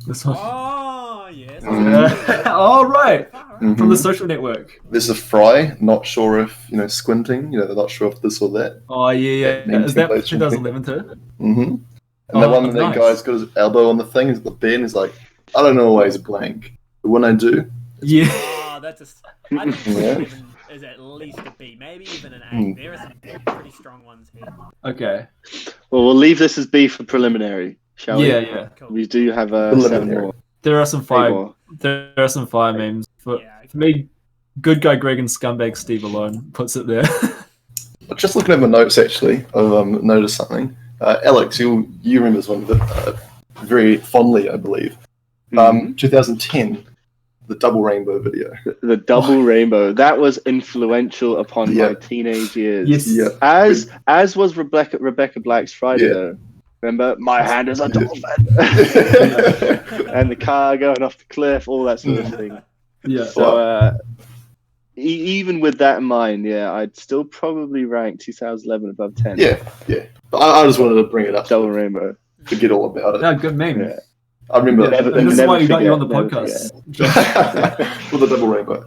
This one. Oh yes. Oh right, Mhm. from the social network. There's a Fry, not sure if, squinting, they're not sure if this or that. Oh yeah. Meme Is that templates. 2011 too? Mm-hmm. And Oh, the one that nice. guy's got his elbow on the thing is the bin is like, I don't know why he's blank. But when I do, Yeah. Oh, that's I think Yeah. 2011 is at least a B, maybe even an A. Mm. There are some pretty strong ones here. Okay. Well, we'll leave this as B for preliminary, shall we? Yeah. Cool. We do have seven Preliminary. more. There are some Eight fire. more. There are some fire memes. For me, good guy Greg and scumbag Steve alone puts it there. just looking at my notes actually, I've noticed something. Alex, you remember this one very fondly, I believe. 2010, the double rainbow video. The double rainbow. That was influential upon Yeah. my teenage years. Yes. Yeah. As was Rebecca Black's Friday Yeah. though. Remember? My hand is a dolphin. And the car going off the cliff, all that sort of thing. Yeah. So even with that in mind, yeah, I'd still probably rank 2011 above 10. Yeah. But I just wanted to bring it up Double rainbow. to forget all about it. Yeah, good meme. Yeah. I remember Never- And this is never why you got you on the forget, podcast. with the double rainbow.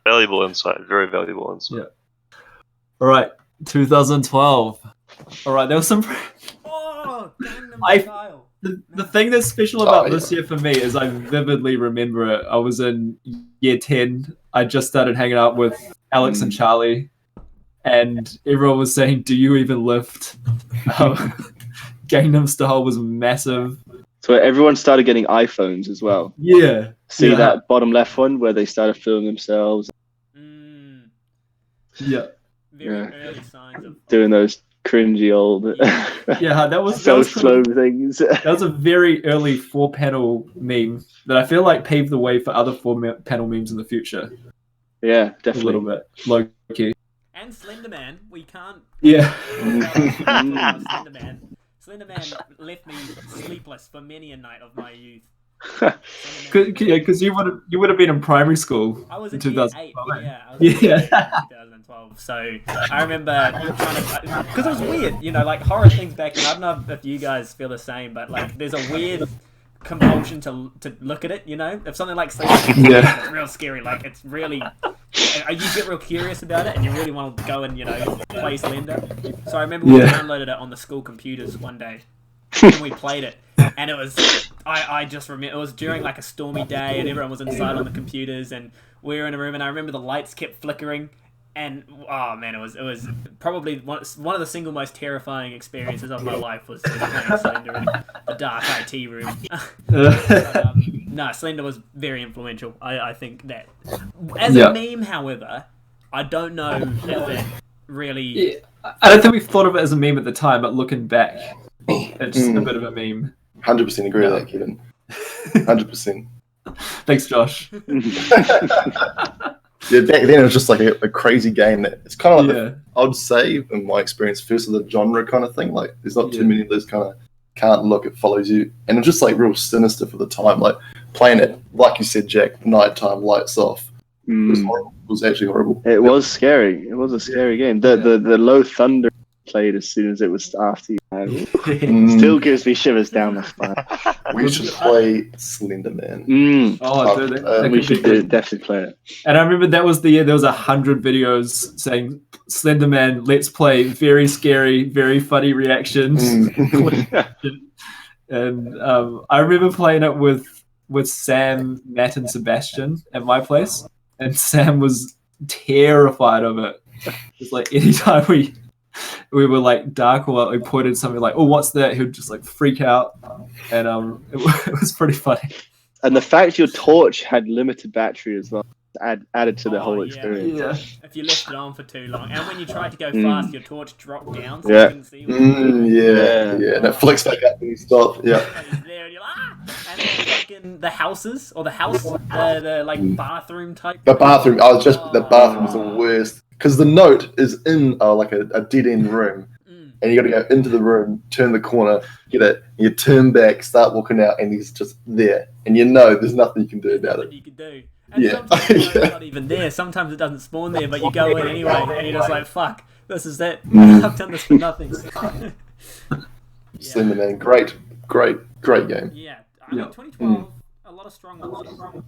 Valuable insight. Very valuable insight. Yeah. All right, 2012. All right, there was some. Oh, Gangnam I- Style. The thing that's special about Oh, this year for me is I vividly remember it. I was in year 10. I just started hanging out with Alex and Charlie, and everyone was saying, "Do you even lift?" Gangnam Style was massive. So everyone started getting iPhones as well. Yeah. See Yeah. that bottom left one where they started filming themselves Mm, Yeah. very Yeah. early signs of. doing those cringy old Yeah, that was so kind of- slow things. That was a very early 4-panel meme that I feel like paved the way for other 4-panel memes in the future. Yeah, A little definitely. bit. Low key. And Slenderman, we can't. Yeah. Slenderman left me sleepless for many a night of my youth. Because you would have been in primary school I was in in year 8, 2012. yeah. I was in year 8 Yeah. in 2012. So I remember trying to, because it was weird, like horror things back then. I don't know if you guys feel the same, but like there's a weird compulsion to look at it. If something like Slenderman, Yeah. it's real scary. Like it's really, you get real curious about it, and you really want to go and play Slender. So I remember we downloaded it on the school computers one day, and we played it. And it was, I just remember, it was during like a stormy day and everyone was inside on the computers and we were in a room and I remember the lights kept flickering and, oh man, it was probably one of the single most terrifying experiences of my life was playing Slender in the dark IT room. But, no, Slender was very influential. I think that. As a meme, however, I don't know if it really... Yeah. I don't think we thought of it as a meme at the time, but looking back, it's a bit of a meme. 100% agree with that, Kevin. 100%. Thanks, Josh. Yeah, back then it was just like a crazy game that it's kind of like Yeah. I would say, in my experience, first of the genre kind of thing. Like, there's not Yeah. too many of those kind of can't look, it follows you, and it's just like real sinister for the time. Like playing it, like you said, Jack, nighttime, lights off. It was horrible. It was actually horrible. It was scary. It was a scary game. The low thunder played as soon as it was after you. Still gives me shivers down the spine. We should play Slender Man. Oh, dude, that We could should be- definitely play it. And I remember that was the year there was 100 videos saying Slenderman, let's play, very scary, very funny reactions. And I remember playing it with Sam, Matt, and Sebastian at my place, and Sam was terrified of it. It's like anytime we were like dark or we pointed something like, "Oh, what's that?" He'd just like freak out, and it was pretty funny. And the fact your torch had limited battery as well added to the whole experience. Yeah. If you left it on for too long, and when you tried to go fast, your torch dropped down, so Yeah. you couldn't see what was going on. Yeah. And it flicks back up when you stop. Yeah. And he's there, and you're like, and then fucking the houses, or the house, the like bathroom type. The bathroom. The bathroom was the worst because the note is in like a dead end room, and you got to go into the room, turn the corner, get it, and you turn back, start walking out, and he's just there, and there's nothing you can do about Nothing it. you can do. And Yeah. sometimes it's not even there. Sometimes it doesn't spawn there, but you go in anyway, and you're just like, fuck, this is it. I've done this for nothing. Slender Man, great game. Yeah, I mean, 2012, a lot of strong ones. A lot of strong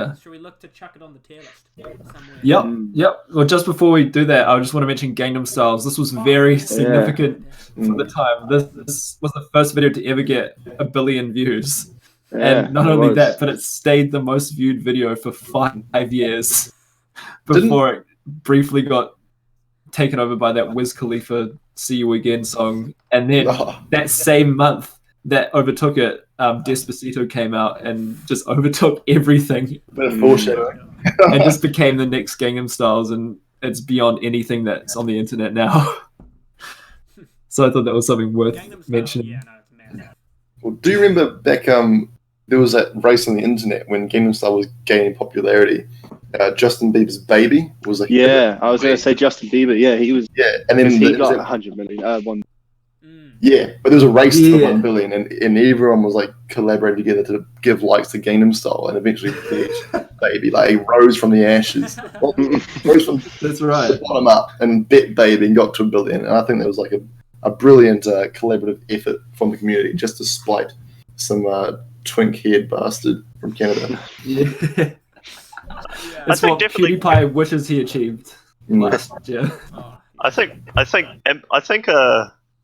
ones. Should we look to chuck it on the tier list somewhere? Yep. Well, just before we do that, I just want to mention Gangnam Styles. This was very significant for the time. This was the first video to ever get 1 billion views. And not only that, but it stayed the most viewed video for 5 years before it briefly got taken over by that Wiz Khalifa "See You Again" song. And then that same month that overtook it, Despacito came out and just overtook everything. Bit of foreshadowing. And just became the next Gangnam Styles, and it's beyond anything that's on the internet now. So I thought that was something worth mentioning. Yeah, no, it's mad. Well, do you remember back there was that race on the internet when Gangnam Style was gaining popularity? Justin Bieber's "Baby" was like I was going to say Justin Bieber. Yeah, he was. and then He got 100 million. One. Yeah, but there was a race to the 1 billion, and everyone was like collaborating together to give likes to Gangnam Style, and eventually reached "Baby." Like he rose from the ashes, rose from That's right. the bottom up, and bet "Baby" and got to 1 billion. And I think that was like a brilliant collaborative effort from the community, just to spite some twink-haired bastard from Canada. Yeah. I That's think what definitely. PewDiePie wishes he achieved last year. I think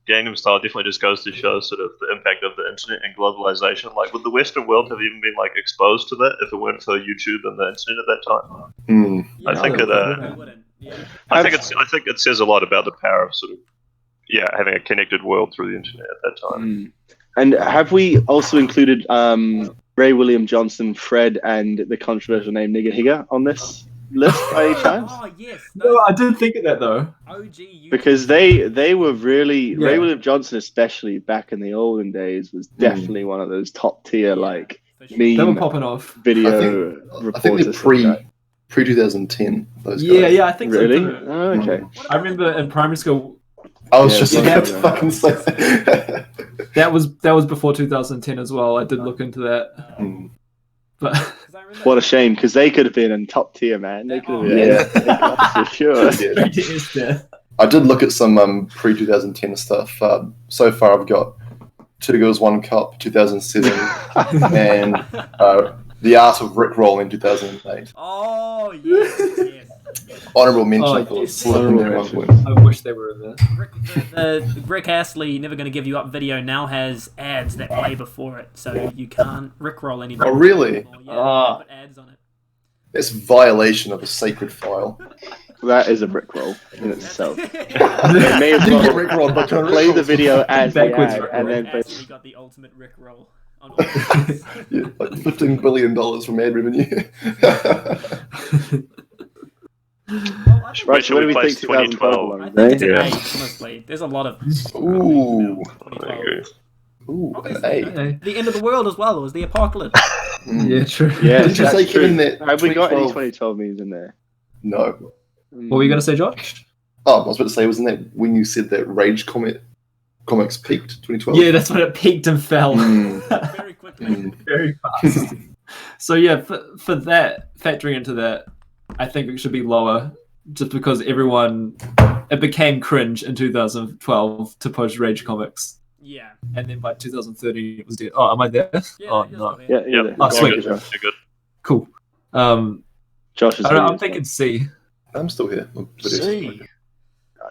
Gangnam Style definitely just goes to show sort of the impact of the internet and globalization. Like, would the Western world have even been like exposed to that if it weren't for YouTube and the internet at that time? Yeah, I think it wouldn't. Yeah. I think it says a lot about the power of sort of having a connected world through the internet at that time. And have we also included Ray William Johnson, Fred, and the controversial name Nigga Higger on this list by any chance? Oh yes. No, I did think of that though. OG YouTube. Because they were really Ray William Johnson, especially back in the olden days, was definitely one of those top tier like for sure. They were meme popping off. video I think reporters. they're pre 2010. Those guys. Yeah, I think Really? so too. Oh, okay. I remember in primary school I was just about to yeah. fucking say that. that was before 2010 as well. I did look into that. But 'Cause I remember- What a shame, because they could have been in top tier, man. They could have Yeah. been for sure. Yeah. I did look at some pre 2010 stuff. So far, I've got Two Girls, One Cup 2007 and The Art of Rickroll in 2008. Oh yes. Honorable mention Oh, for yes. Slippery at one point. I wish they were in there. The Rick Astley Never Gonna Give You Up video now has ads that play before it, so you can't Rickroll anymore. Oh, really? Yeah, they put ads on it. That's violation of a sacred file. That is a brick roll in itself. Yeah. May as You get well Rickrolled, but don't play the Rickroll. video as the Backwards ad, Rickroll. and then Rick Astley got the ultimate Rickroll on all of this. Yeah, like $15 billion from ad revenue. Well, I think Right, Should so what we do we place think 2012 I was? think it's an Yeah. 8, honestly. There's a lot of Ooh. 2012. Ooh, an Obviously, A. Okay. the end of the world as well. It was the apocalypse. Yeah, true. Yeah, Didn't you that's say, true. Kevin, that Have we got any 2012 2012 memes in there? No. What were you going to say, Josh? Oh, I was about to say, wasn't that when you said that Rage comics peaked 2012? Yeah, that's when it peaked and fell. Very quickly. Very fast. So yeah, for that, factoring into that, I think it should be lower, just because it became cringe in 2012 to post Rage comics, Yeah. and then by 2013 it was dead. Oh, am I there? Yeah, Oh you're no. still here. Yeah, Yep. Oh, sweet. You're good. You're good. Cool. Josh is I don't know, here I'm as thinking C. I'm still here. C.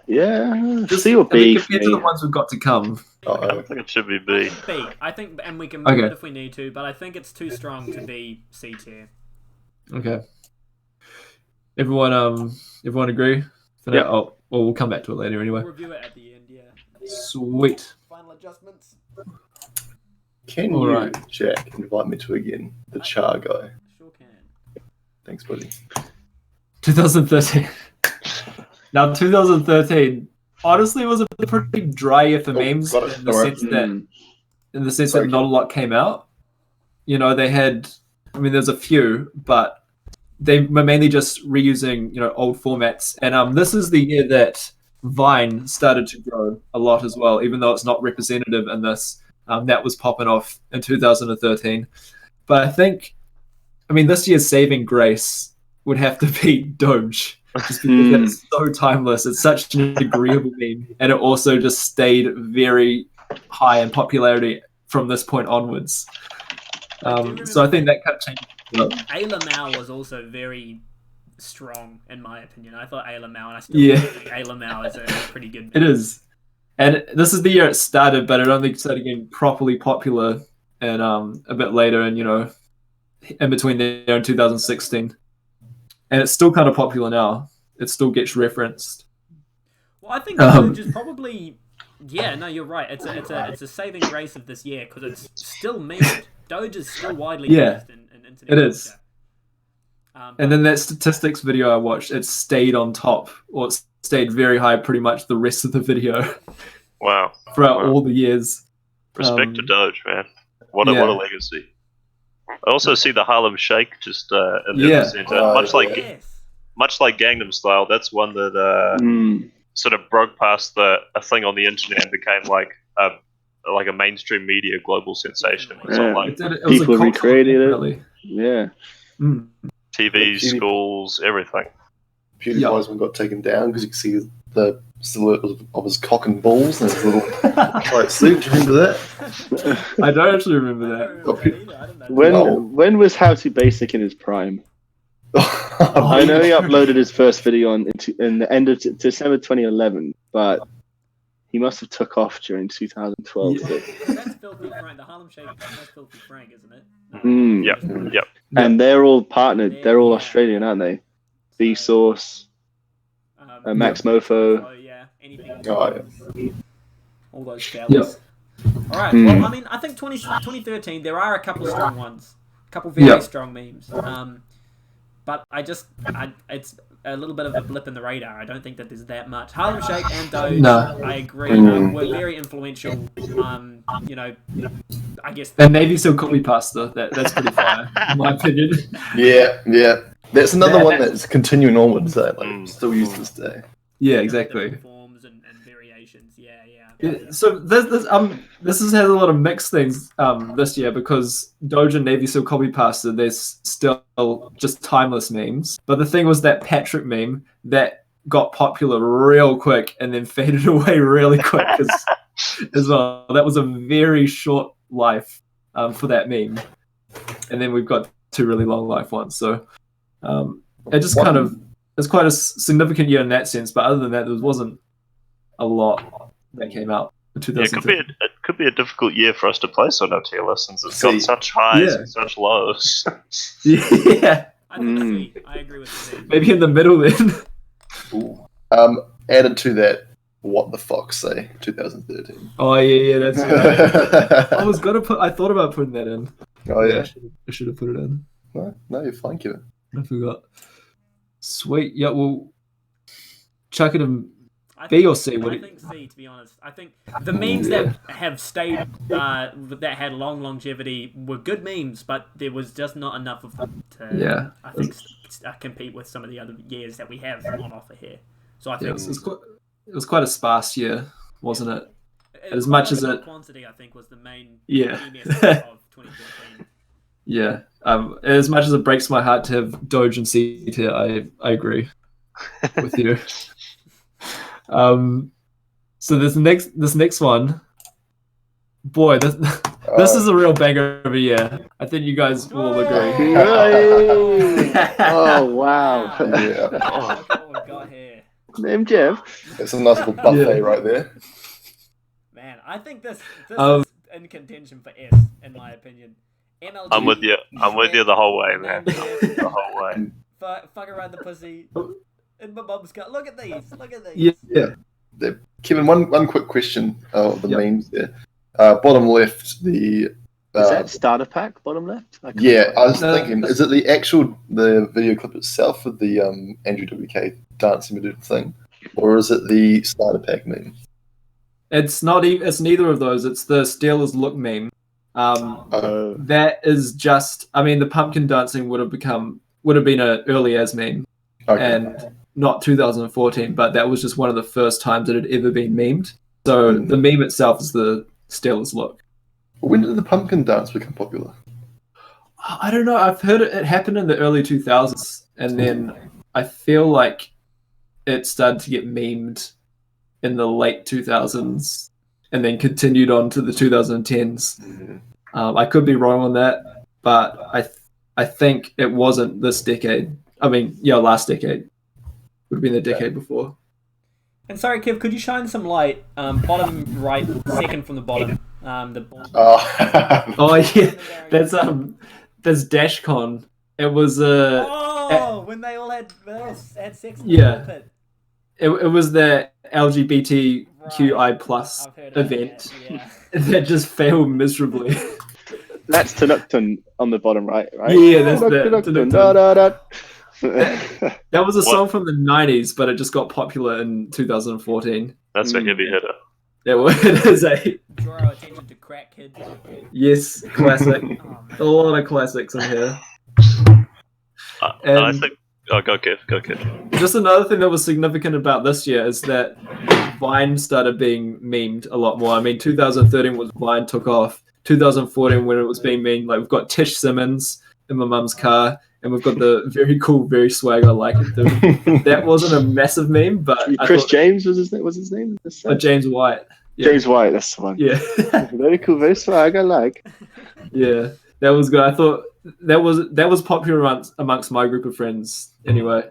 Yeah, Just, C or I mean, B for compared to the me. ones we've got to come. Oh, I think it should be B. B. I think, and we can move Okay. it if we need to, but I think it's too strong to be C tier. Okay. Everyone agree? For Yeah. that? Oh, well, we'll come back to it later anyway. We'll review it at the end, yeah. Sweet. Final adjustments. Can All you, right. Jack, invite me to again? The Char guy. Sure can. Thanks, buddy. 2013. Now, 2013 honestly was a pretty dry year for memes got it. in the All right. sense that Sorry, not a lot came out. You know, they had. I mean, there's a few, but they were mainly just reusing, old formats. And this is the year that Vine started to grow a lot as well, even though it's not representative in this. That was popping off in 2013. But I mean, this year's saving grace would have to be Doge, just because it's so timeless. It's such an agreeable meme, and it also just stayed very high in popularity from this point onwards. So I think that kind of changed. Ayla Mao was also very strong, in my opinion. I thought Ayla Mao, and I still think Ayla Mao is a pretty good It is. And this is the year it started, but it only started getting properly popular and a bit later, and in between there in 2016. And it's still kind of popular now. It still gets referenced. Well, I think Doge is probably... Yeah, no, you're right. It's a saving grace of this year, because it's still memed. Doge is still widely used in internet it is. culture. And then that statistics video I watched, it stayed on top, or it stayed very high pretty much the rest of the video Wow. throughout all the years. Respect to Doge, man. What a legacy. I also see the Harlem Shake just in the center. Much like Gangnam Style, that's one that sort of broke past a thing on the internet and became like a mainstream media global sensation. It was People a recreated it. really. Yeah. TV, schools, everything. PewDiePie's one got taken down because you can see the silhouette of his cock and balls and his little tight suit. Do you remember that? I don't actually remember that. When was How to Basic in his prime? I know he uploaded his first video in the end of December 2011, but he must have took off during 2012. Yeah. That's Filthy Frank. The Harlem Shake, that's Filthy Frank, isn't it? Yep. And they're all partnered. They're all Australian, aren't they? Vsauce, Max Mofo. Oh, yeah. Anything. Yeah. All those fellas. All right. Well, I mean, I think 2013, there are a couple of strong ones. A couple very strong memes. But it's a little bit of a blip in the radar. I don't think that there's that much. Harlem Shake and Doge, I agree, were very influential. I guess. And Navy still copy pasta. That's pretty fire, in my opinion. Yeah. That's another one that's continuing onwards. Still used to this day. Yeah, exactly. Forms and variations. Yeah. So this has a lot of mixed things this year, because Doge and Navy still copy pasta. There's still just timeless memes. But the thing was that Patrick meme that got popular real quick and then faded away really quick as well. That was a very short life for that meme. And then we've got two really long life ones. So it just it's quite a significant year in that sense. But other than that, there wasn't a lot that came out in 2013. It could be a difficult year for us to place on our tier list, since it's got such highs and such lows. Yeah. I think C. I agree with C. Maybe in the middle then. Ooh. Added to that, what the fuck say 2013. Oh yeah, that's right. I thought about putting that in. Oh yeah. I should have put it in. No, you're fine, Kevin. I forgot. Sweet. Yeah, well, chuck it in. B or C? I think C, to be honest. I think the memes that have stayed, that had long longevity, were good memes, but there was just not enough of them to, I think, compete with some of the other years that we have on offer here. So I think it was quite a sparse year, wasn't it? As much as it quantity, I think, was the main MS of 2014. Yeah. As much as it breaks my heart to have Doge and C tier, I agree with you. So this next one, boy, this is a real banger of a year. I think you guys will all agree. Oh wow! Yeah. Look at what we've got here. Name Jeff. It's a nice little buffet right there. Man, I think this is in contention for S, in my opinion. MLG, I'm with you. I'm with you the whole way, man. The whole way. Fuck around the pussy. In my mum's cut. Look at these. Look at these. Yeah. Kevin, one quick question. The memes there. Bottom left, the Is that starter pack bottom left? I was thinking, is it the video clip itself with the Andrew WK dancing with the thing, or is it the starter pack meme? It's not. It's neither of those. It's the Steelers look meme. That is just. I mean, the pumpkin dancing would have been an early as meme, and not 2014. But that was just one of the first times it had ever been memed. So the meme itself is the Steelers look. When did the pumpkin dance become popular? I don't know. I've heard it happened in the early 2000s, and then I feel like it started to get memed in the late 2000s, and then continued on to the 2010s. I could be wrong on that, but I think it wasn't this decade. I mean, last decade would have been the decade before. And sorry, Kev, could you shine some light? Bottom right, second from the bottom. Oh yeah, that's DashCon. It was when they all had sex. In Yeah. the pit. It was the LGBTQI plus event that just failed miserably. That's Tanukton on the bottom right? Yeah, that's Tanukton. That was a song from the 90s, but it just got popular in 2014. That's a heavy hitter. It is a... Draw our attention to crack kids. Yes, classic. A lot of classics in here. And I think... Oh, go Kev. Just another thing that was significant about this year is that Vine started being memed a lot more. I mean, 2013 was Vine took off. 2014, when it was being memed, like we've got Tish Simmons in my mum's car, and we've got the very cool, very swag I like it dude. That wasn't a massive meme, but James was his name. What's his name? James White. Yeah. James White, that's the one. Yeah. Very cool, very swag. I like. Yeah, that was good. I thought that was popular amongst my group of friends. Anyway.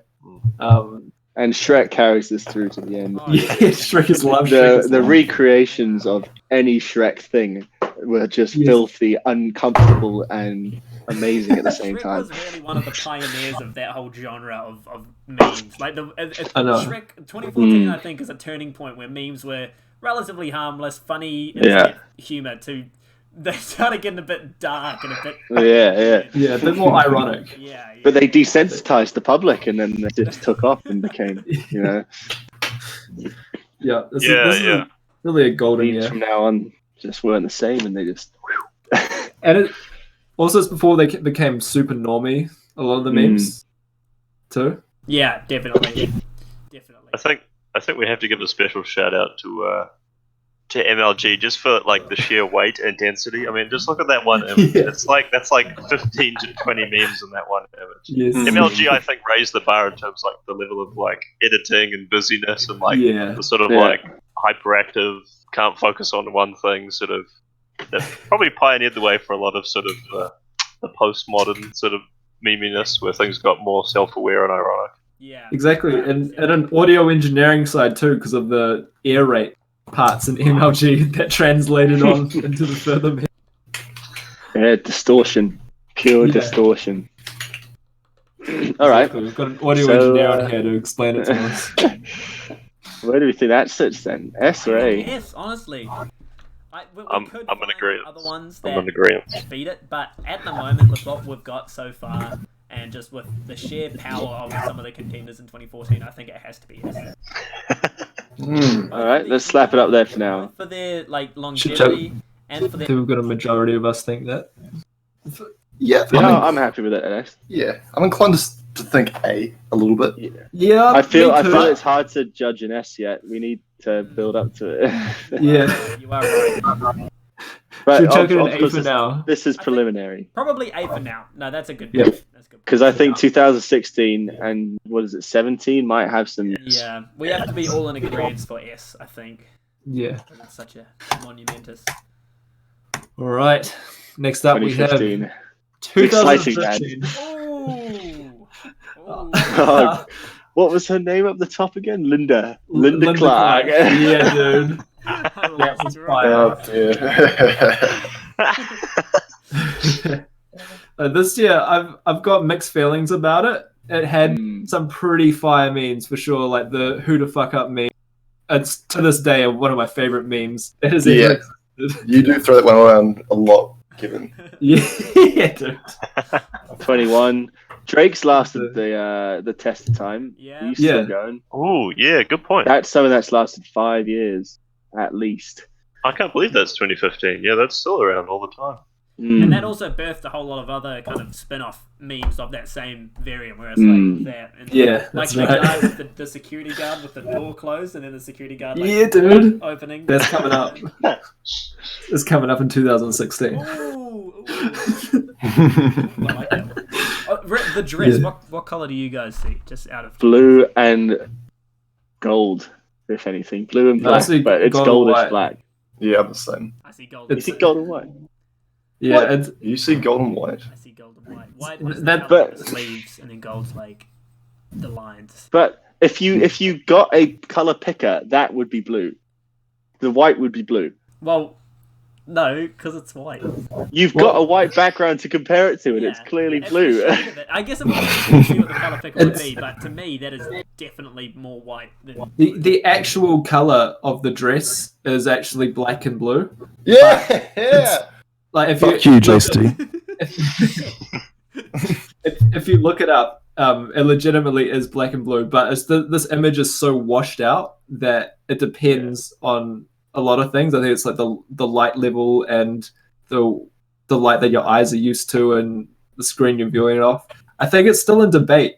And Shrek carries this through to the end. Yeah, Shrek is loved. The recreations of any Shrek thing were just filthy, uncomfortable, and amazing at the same time. Shrek was really one of the pioneers of that whole genre of memes. Like Shrek 2014, I think, is a turning point where memes were relatively harmless, funny, humor to. They started getting a bit dark and a bit... a bit more ironic. Yeah. But they desensitized the public, and then they just took off and became, This is really a golden year. From now on, just weren't the same, and they just... And it also, it's before they became super normie, a lot of the memes, too. Yeah, definitely. I think we have to give a special shout out to MLG just for like the sheer weight and density. I mean, just look at that one image. That's like 15 to 20 memes in that one image. Yes. MLG, I think, raised the bar in terms of like the level of like editing and busyness and like the sort of like hyperactive, can't focus on one thing sort of. That probably pioneered the way for a lot of sort of the postmodern sort of meminess where things got more self-aware and ironic. Yeah. Exactly, and an audio engineering side too, because of the air rate parts in MLG that translated on into the further meme. Yeah, distortion. Pure distortion. All right. We've got an audio engineer on here to explain it to us. Where do we think that sits then? S or A? Yes, honestly. I'm in agreement. Other ones I'm in agreement. Beat it, but at the moment, with what we've got so far, and just with the sheer power of some of the contenders in 2014, I think it has to be S. All right, let's slap it up there for now. For their like longevity and for I their. think we've got a majority of us think that. Yeah, Yeah, I'm happy with it, Alex. yeah. I'm inclined to think A a little bit. Yeah, I feel me too. it's hard to judge an S yet. We need to build up to it. Yeah. You are right. But Should we chuck it in of A course for now? this is I think- preliminary Probably A for now. No, that's a good. Yeah. Point. That's a good. because I think 2016 and what is it 17 might have some. Yeah, we have to be all in agreement for S. I think. Yeah. It's such a monumentous. All right. Next up, we have 2015. 2015. Ooh. Ooh. Oh, what was her name up the top again? Linda Clark. Yeah, dude. That was fire. Oh dear. This year, I've got mixed feelings about it. It had Mm. some pretty fire memes for sure, like the "Who the fuck up" meme. It's to this day one of my favorite memes. It is Yeah. You do throw that one around a lot, Kevin. yeah, dude. 21. Drake's lasted the test of time. Yeah. He's Yeah. still going. Oh, yeah, good point. That's something that's lasted 5 years at least. I can't believe that's 2015. Yeah, that's still around all the time. Mm. And that also birthed a whole lot of other kind of spin-off memes of that same variant, where it's Mm. like that. And Yeah, like that's the right. guy with the security guard with the door closed, and then the security guard like Yeah, dude. opening. That's coming up. It's coming up in 2016. Ooh, I like that. Oh, the dress. Yeah. What color do you guys see? Just out of Blue and gold, if anything. Blue and No, I black, see but it's gold and goldish white. black. Yeah, I'm the same. I see gold. You It's- see gold and white? Yeah, What? it's, You see gold and white. I see gold and white. White is That- the sleeves, and then gold's like the lines. But if you got a color picker, that would be blue. The white would be blue. Well, no, because it's white. You've Well- got a white background to compare it to, and it's Yeah. clearly That's blue. the shape of it. I guess it would see what the color picker would It's- be, but to me, that is definitely more white than. the actual color of the dress is actually black and blue. Yeah, yeah. Like if Fuck you you, Jaystee. if you look it up, it legitimately is black and blue. But it's this image is so washed out that it depends on a lot of things. I think it's like the light level and the light that your eyes are used to and the screen you're viewing it off. I think it's still in debate.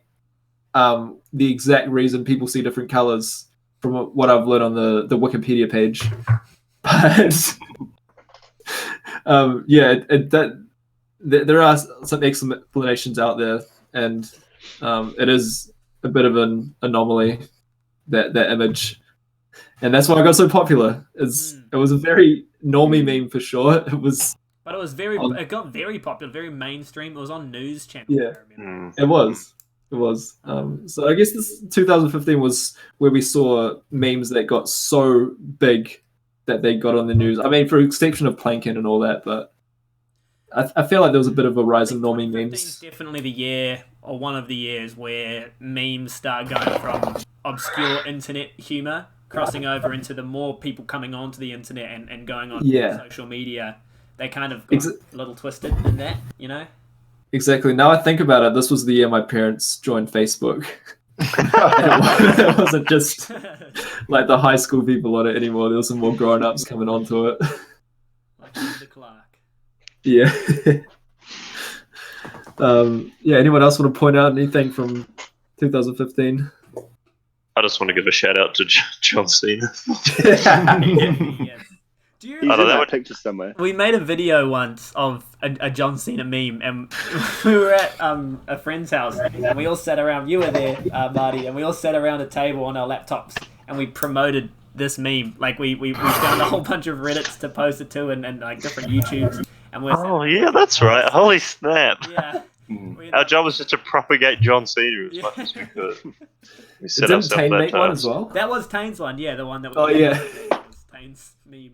The exact reason people see different colors from what I've learned on the Wikipedia page, but there are some explanations out there, and it is a bit of an anomaly that image, and that's why it got so popular. It was a very normie meme for sure. It was. But it was it got very popular, very mainstream. It was on news channels. Yeah. I remember. It was. So I guess this 2015 was where we saw memes that got so big that they got on the news. I mean, for exception of Plankin and all that, but I feel like there was a bit of a rise in normie 2015 is memes. definitely the year, or one of the years, where memes start going from obscure internet humor crossing over into the more people coming onto the internet and going on social media. They kind of got a little twisted in that, you know? Exactly. Now I think about it, this was the year my parents joined Facebook. It wasn't just like the high school people on it anymore. There was some more grown-ups coming onto it. Like Linda Clark. Yeah. Anyone else want to point out anything from 2015? I just want to give a shout out to John Cena. Yes. Do you He's I in don't know that what- picture somewhere. We made a video once of a John Cena meme, and we were at a friend's house, and we all sat around. You were there, Marty, and we all sat around a table on our laptops, and we promoted this meme. Like we found a whole bunch of Reddits to post it to, and like different YouTubes, and we're Oh, yeah, that's right. Holy snap. yeah. Our job was just to propagate John Cena as much as we could. We set Didn't ourselves Tane that make one task. as well? That was Tane's one, yeah, the one that. Oh, yeah. was Tane's meme.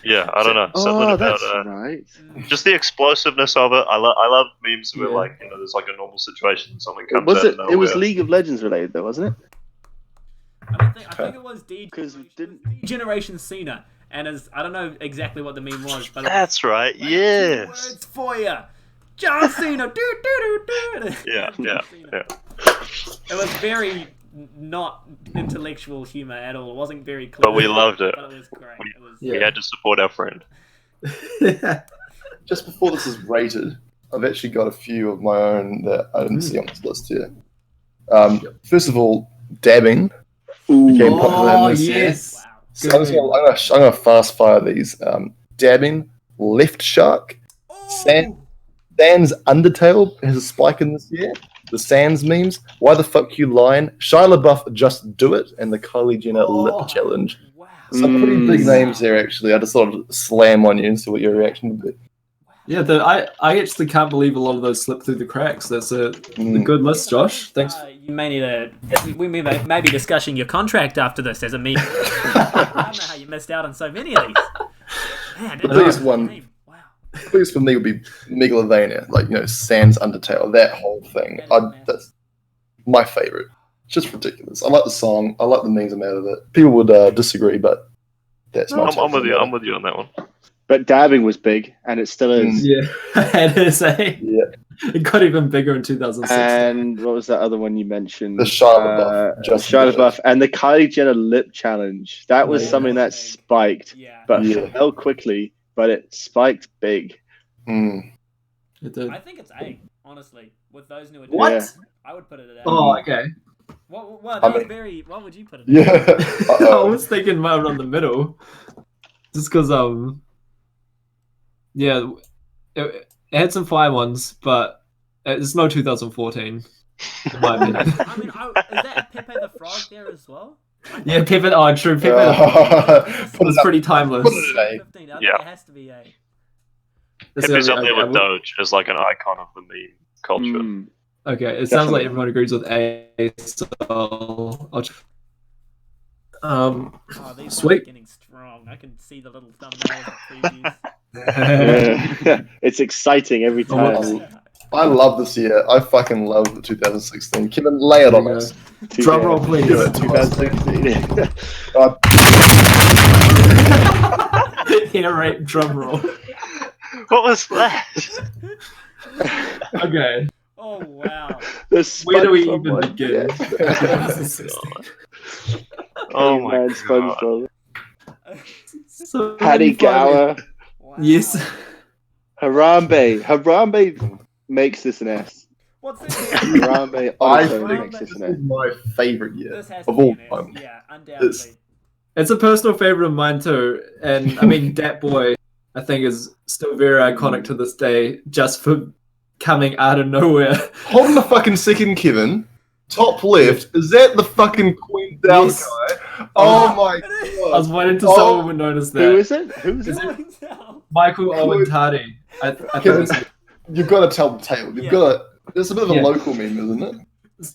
Yeah, I don't know. Something Oh, about that's right. just the explosiveness of it. I love memes where Yeah. like there's like a normal situation and something comes Was out it? of nowhere. It was League of Legends related, though, wasn't it? I think it was D. 'Cause didn't- Generation Cena, and as I don't know exactly what the meme was, but it was That's right. like, 2 Yes. words for you, John Cena. Do. Yeah. It was very not intellectual humor at all. It wasn't very clear. But we loved it. But it was great. It was, We had to support our friend. Just before this is rated, I've actually got a few of my own that I didn't see on this list here. First of all, dabbing became popular in this year. yes. Wow. So I'm gonna fast fire these. Dabbing, left shark, Sans Undertale has a spike in this year. The Sans memes, why the fuck you lying? Shia LaBeouf, just do it, and the Kylie Jenner lip challenge. Wow. Some pretty big names there, actually. I just thought I'd slam on you and see what your reaction would be. Yeah, I actually can't believe a lot of those slipped through the cracks. That's a good list, Josh. Thanks. You may need we may be discussing your contract after this as a meme. I don't know how you missed out on so many of these. Man, The biggest one, Wow. biggest for me would be Megalovania, like, Sans Undertale, that whole thing. That's my favorite. It's just ridiculous. I like the song. I like the memes I'm out of it. People would disagree, but that's my I'm with you. I'm with you on that one. But dabbing was big, and it still is. Yeah, it is. Yeah. It got even bigger in 2016. And what was that other one you mentioned? The Shia LaBeouf. Shia LaBeouf and the Kylie Jenner lip challenge. That was something that spiked, Yeah. but Yeah. fell quickly. But it spiked big. Mm. It did. I think it's A, honestly. With those new What? additions, I would put it at A. Oh, okay. What would you put it at? Yeah. I was thinking more on the middle, just because yeah, it had some fire ones, but it's no 2014. In my opinion. I mean, is that Pepe the Frog there as well? Yeah, Pepe. Oh, true. Pepe. Put It's it up. pretty timeless. Put it at A. 15, I think Yeah. it has to be A. It's Pepe's up there okay, with Doge as like an icon of the meme culture. Mm. Okay, it sounds like Definitely. everyone agrees with A. So Oh, these Sweet. are getting strong. I can see the little thumbnails and previews. Yeah. It's exciting every time. I love this year. I fucking love 2016. Kevin, lay it on us. Drum roll, please. Give it to us. 2016. Hair rape drum roll. What was that? Okay, Oh, wow. The where do we SpongeBob even one. begin? Yeah. Oh my man, god. SpongeBob. So Paddy funny. Gower. Wow. Yes. Harambe. Harambe makes this an S. What's this? Harambe I also think makes this this an is S. my favorite year This has to of be all an S. time. Yeah, undoubtedly. It's a personal favorite of mine too, and I mean Dat Boy, I think is still very iconic to this day, just for coming out of nowhere. Hold on a fucking second, Kevin. Top left, is that the fucking Queen Down Yes. guy? Oh my It I was god. waiting till Oh. someone would notice that. Who is it? Who is Is it? is. Michael Owen Tardy. I think Kevin, it's- you've got to tell the tale. You've Yeah. got to. It's a bit of a Yeah. local meme, isn't it?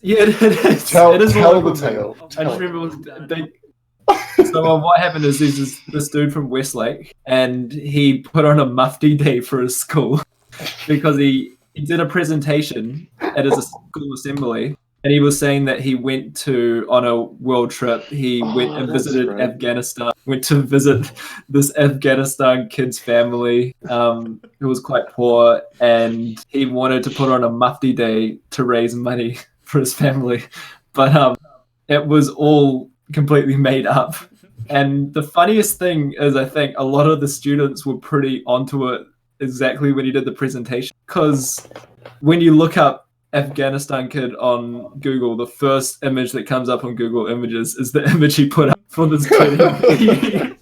yeah, it is. Tell, it is a tell local the meme. tale. I just Tell it. remember it was big. So what happened is there's this dude from Westlake, and he put on a mufti day for his school because he did a presentation at his school assembly, and he was saying that he went on a world trip. He went and that's visited right. Afghanistan, went to visit this Afghanistan kid's family who was quite poor, and he wanted to put on a mufti day to raise money for his family, but it was all completely made up. And the funniest thing is, I think a lot of the students were pretty onto it exactly when he did the presentation, because when you look up Afghanistan kid on Google, the first image that comes up on Google Images is the image he put up for this kid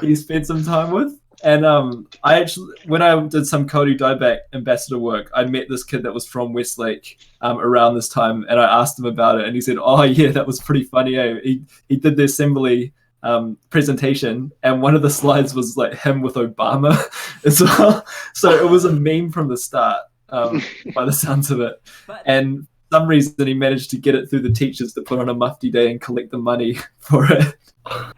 he spent some time with. And I actually, when I did some Cody Dieback ambassador work, I met this kid that was from Westlake around this time, and I asked him about it, and he said, "Oh yeah, that was pretty funny. Eh? He did the assembly presentation, and one of the slides was like him with Obama as well. So it was a meme from the start, by the sounds of it. But And for some reason, he managed to get it through the teachers to put on a mufti day and collect the money for it.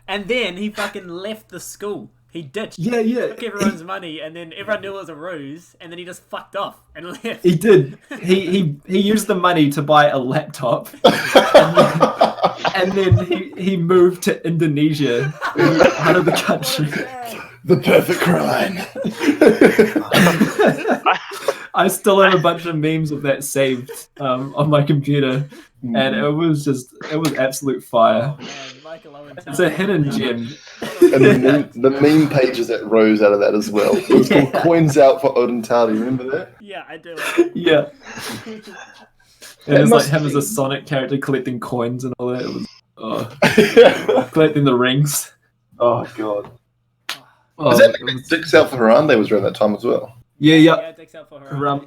and then he fucking left the school. He ditched. Yeah. Took everyone's money, and then everyone knew it was a ruse, and then he just fucked off and left. He did. He used the money to buy a laptop, and then he moved to Indonesia, out of the country. The perfect crime. I still have a bunch of memes of that saved on my computer, and it was absolute fire. Oh man, Michael Owen. It's a hidden gem. And the meme pages that rose out of that as well. It was called Coins Out for Odin Tali. Remember that? Yeah, I do. Yeah. And It it's like must him as be- a Sonic character collecting coins and all that. It was collecting the rings. Oh god. Oh, Is that it was- Dicks Out for Harambe was around that time as well? yeah. Yeah, it takes out for her.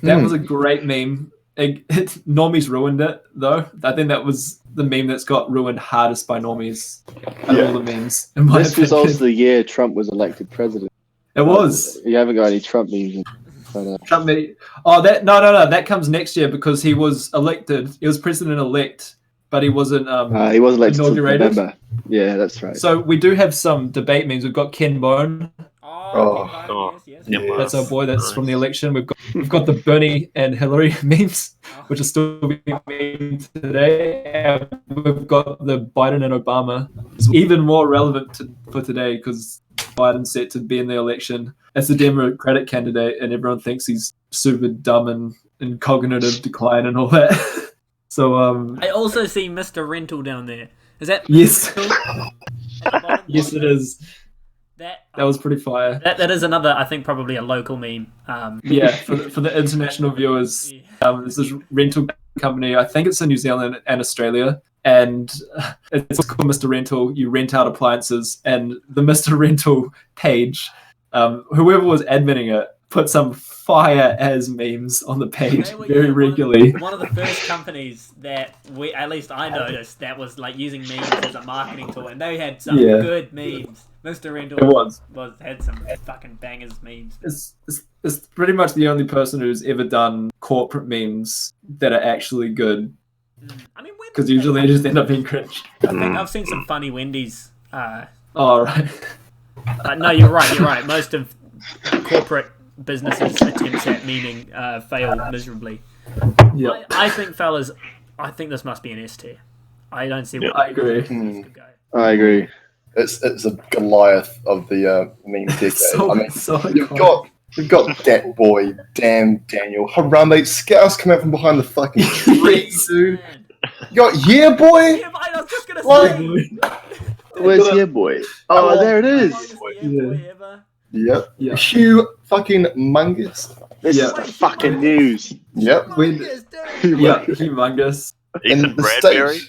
That was a great meme. Normies ruined it though. I think that was the meme that's got ruined hardest by Normies out of all the memes. In my This was opinion. also the year Trump was elected president. It was. You haven't got any Trump memes. Trump me. Oh, no. That comes next year because he was elected. He was president elect, but he wasn't. He was elected in inaugurated. November. Yeah, that's right. So we do have some debate memes. We've got Ken Bone. Oh, yes. Yeah. That's our boy. That's from the election. We've got the Bernie and Hillary memes, which are still being memed today. And we've got the Biden and Obama. It's even more relevant for today because Biden's set to be in the election as the Democratic candidate, and everyone thinks he's super dumb and in cognitive decline and all that. So I also see Mr. Rental down there. Is that yes, Rental? yes, it is. That was pretty fire. That is another, I think, probably a local meme. Yeah, for the international viewers, there's this rental company. I think it's in New Zealand and Australia, and it's called Mr. Rental. You rent out appliances, and the Mr. Rental page, whoever was adminning it, put some fire as memes on the page They were, very yeah, regularly. One of the first companies that at least I noticed, that was like using memes as a marketing tool, and they had some good memes. Mr. Rental had some fucking bangers memes. It's pretty much the only person who's ever done corporate memes that are actually good. I mean, because usually they just end up being cringe. I think I've seen some funny Wendy's. Oh right. No, you're right. Most of corporate businesses' attempts at memeing fail miserably. Yeah. I think, fellas, I think this must be an S tier. I don't see why. I agree. this could go. I agree. It's a Goliath of the meme decade. You've got Dat Boy, Dan Daniel, Harambe, Scouse come out from behind the fucking trees, dude. You got Yeah Boy. Yeah, I was just gonna say. Where's your boy? Oh, there it is. Yep. Yeah. Hugh fucking Mungus. This is the fucking news. Yep. Yeah, humongous. Ethan Bradbury.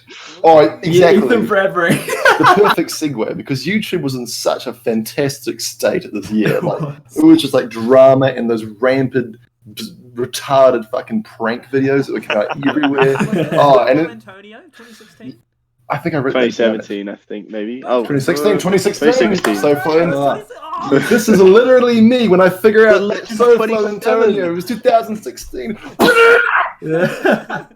Oh, exactly. Yeah, Ethan Bradbury. The perfect segue, because YouTube was in such a fantastic state this year. Like it was just like drama and those rampant, retarded fucking prank videos that were coming out everywhere. Oh, and Antonio, 2016. I think I read 2017, I think, maybe. Oh, 2016. 2016. So Flynn. Oh, This is literally me when I figure out that So 2027. Antonio. It was 2016. Yeah.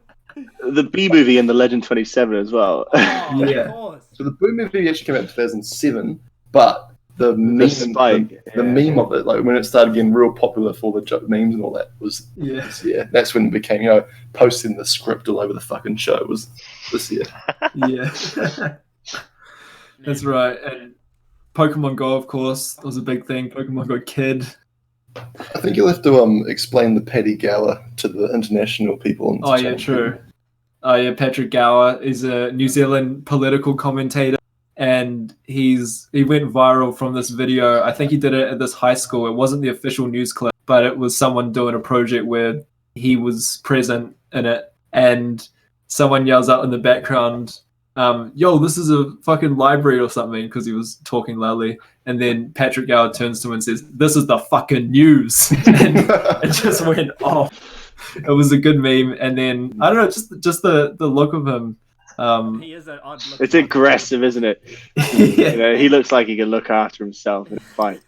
The B movie and the Legend 27 as well. Yeah. Of course. So the Boom movie actually came out in 2007, but the meme, spike, the meme of it, like when it started getting real popular for the memes and all that, was this year. That's when it became, posting the script all over the fucking show was this year. Yeah. That's right. And Pokemon Go, of course, was a big thing. Pokemon Go Kid. I think you'll have to explain the Paddy Gower to the international people. Oh yeah, true. Oh yeah, Patrick Gower is a New Zealand political commentator, and he went viral from this video. I think he did it at this high school. It wasn't the official news clip, but it was someone doing a project where he was present in it, and someone yells out in the background, yo, this is a fucking library or something, because he was talking loudly. And then Patrick Gower turns to him and says, this is the fucking news. And it just went off. It was a good meme. And then, I don't know, just the look of him. He is an odd look. It's aggressive, isn't it? Yeah. He looks like he can look after himself in a fight.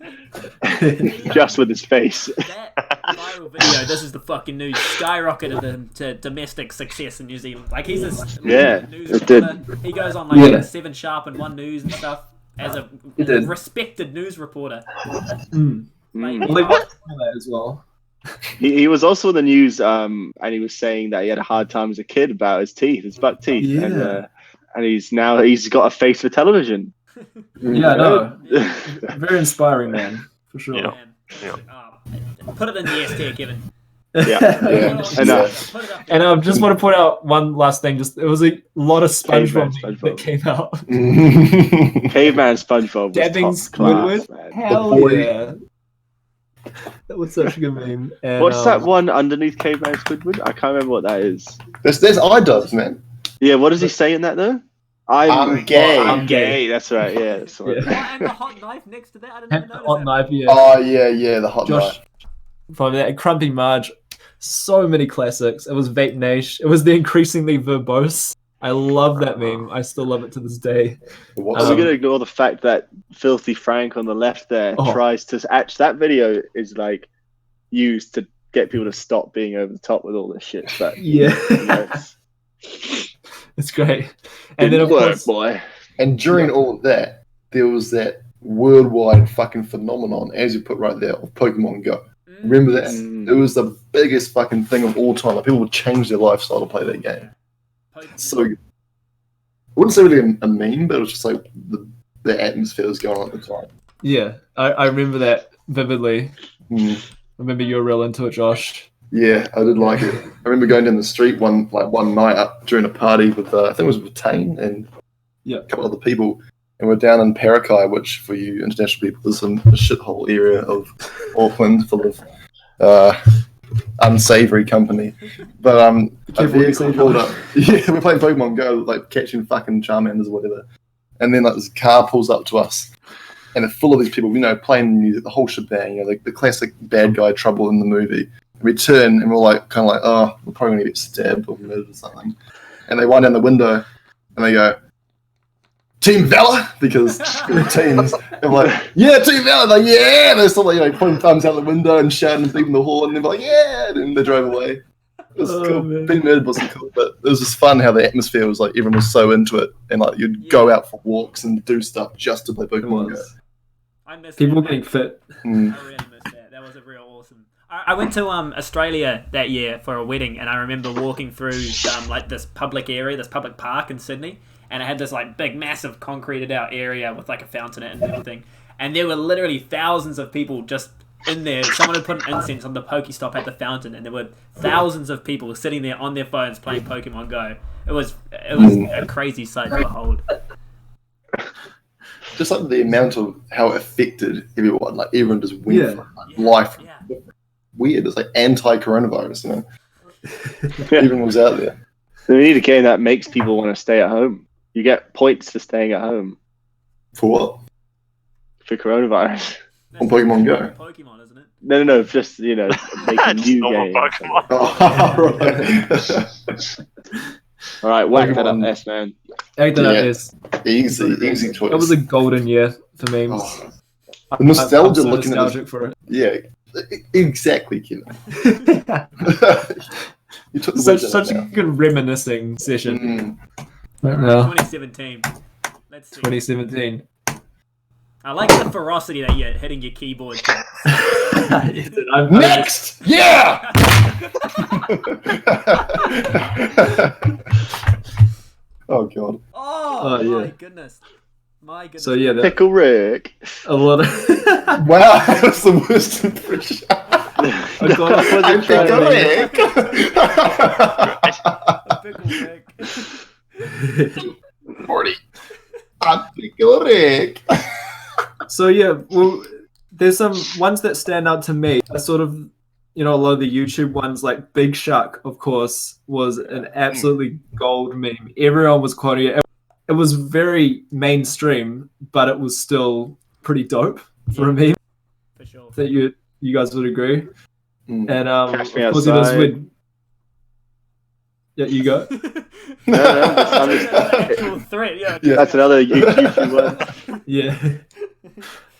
Just with his face. That viral video, this is the fucking news, skyrocketed him to domestic success in New Zealand. Like, he's this news it did. reporter. He goes on like 7 Sharp and 1 News and stuff as a respected news reporter. Well, they watched that as well. He was also in the news, and he was saying that he had a hard time as a kid about his teeth, his buck teeth. Yeah. And he's got a face for television. Yeah, no. Very inspiring, man, for sure. Yeah. Put it in the S tier, Kevin. Yeah. Enough. And I just want to point out one last thing. Just it was a lot of SpongeBob Caveman that came out. Caveman SpongeBob was Dabbing top class, Squidward. man. Hell boy. yeah! That was such a good meme. And, What's that one underneath Caveman Squidward? I can't remember what that is. There's iDubbbz, man. Yeah, what does he say in that though? I'm gay. I'm gay. That's right. Yeah. That's right. Yeah. And the hot knife next to that. I didn't And even notice Hot that. Knife, yeah. Oh yeah, the hot Josh knife. from that Crumpy Marge. So many classics. It was Vape Nation. It was the increasingly verbose. I love that meme. I still love it to this day. What's We're Um, gonna ignore the fact that Filthy Frank on the left there Oh. tries to actually that video is like used to get people to stop being over the top with all this shit. But Yeah, you know, it's great. And then didn't of work, course, boy. And during all of that, there was that worldwide fucking phenomenon, as you put right there, of Pokemon Go. Remember that? Mm. It was the biggest fucking thing of all time. Like, people would change their lifestyle to play that game. So, I wouldn't say really a meme, but it was just like the atmosphere that was going on at the time. yeah, I remember that vividly. Mm. I remember you were real into it, Josh. Yeah, I did like it. I remember going down the street one night up during a party with I think it was with Tane and a couple other people, and we're down in Parakai, which for you international people is a shithole area of Auckland full of unsavory company. But a Careful what you say, vehicle pulled Josh. up. Yeah, we're playing Pokemon Go, like catching fucking Charmanders or whatever, and then like this car pulls up to us. And it's full of these people, playing music, the whole shebang, the classic bad guy trouble in the movie. And we turn and we're like, kind of like, oh, we're probably going to get stabbed or murdered or something. And they wind down the window and they go, Team Valor? Because we're teams. And we're like, yeah, Team Valor. Like, yeah. And they're still like, putting thumbs out the window and shouting and beating the horn. And they're like, yeah. And then they drove away. It was cool. Man. Being murdered wasn't cool, but it was just fun how the atmosphere was like, everyone was so into it. And like, you'd go out for walks and do stuff just to play Pokemon Go. I missed People that, getting man. fit. Mm. I really missed that. That was a real awesome. I went to Australia that year for a wedding, and I remember walking through like this public area, this public park in Sydney, and it had this like big, massive, concreted out area with like a fountain in it and everything. And there were literally thousands of people just in there. Someone had put an incense on the Pokestop at the fountain, and there were thousands of people sitting there on their phones playing Pokemon Go. It was a crazy sight to behold. Just like the amount of how it affected everyone, like everyone just went Yeah. from like, life Yeah. weird. It's like anti-coronavirus, Everyone was out there. So we need a game that makes people want to stay at home. You get points for staying at home For what? for coronavirus. On Pokemon Go. Pokemon, isn't it? No, just making Just new normal games. Pokemon. Oh, right. All right, whack that up, Pokemon. S man. Act that up, Yeah. yes. easy choice. It was a golden year for memes. Oh, the nostalgia I'm so looking at this. nostalgic for it. Yeah, exactly, Kevin. You took the such words out such a now. good reminiscing session. Mm. No. 2017. Let's see. 2017. I like the ferocity that you're hitting your keyboard. Next! Yeah! Oh, God. Oh, yeah. my goodness. My goodness. So yeah, Pickle Rick. a lot of. Wow, that's the worst impression. I got off with I'm the trying Pickle Rick. 40. I'm Pickle Rick. So yeah, well, there's some ones that stand out to me. A sort of, a lot of the YouTube ones, like Big Shark, of course, was an absolutely gold meme. Everyone was quoting it. It was very mainstream, but it was still pretty dope for a meme. For sure. That you guys would agree. Mm. And Catch me of course, it was outside. when. Yeah, you go. No, That's I'm an actual threat, yeah. Yeah. That's another YouTube one. Yeah.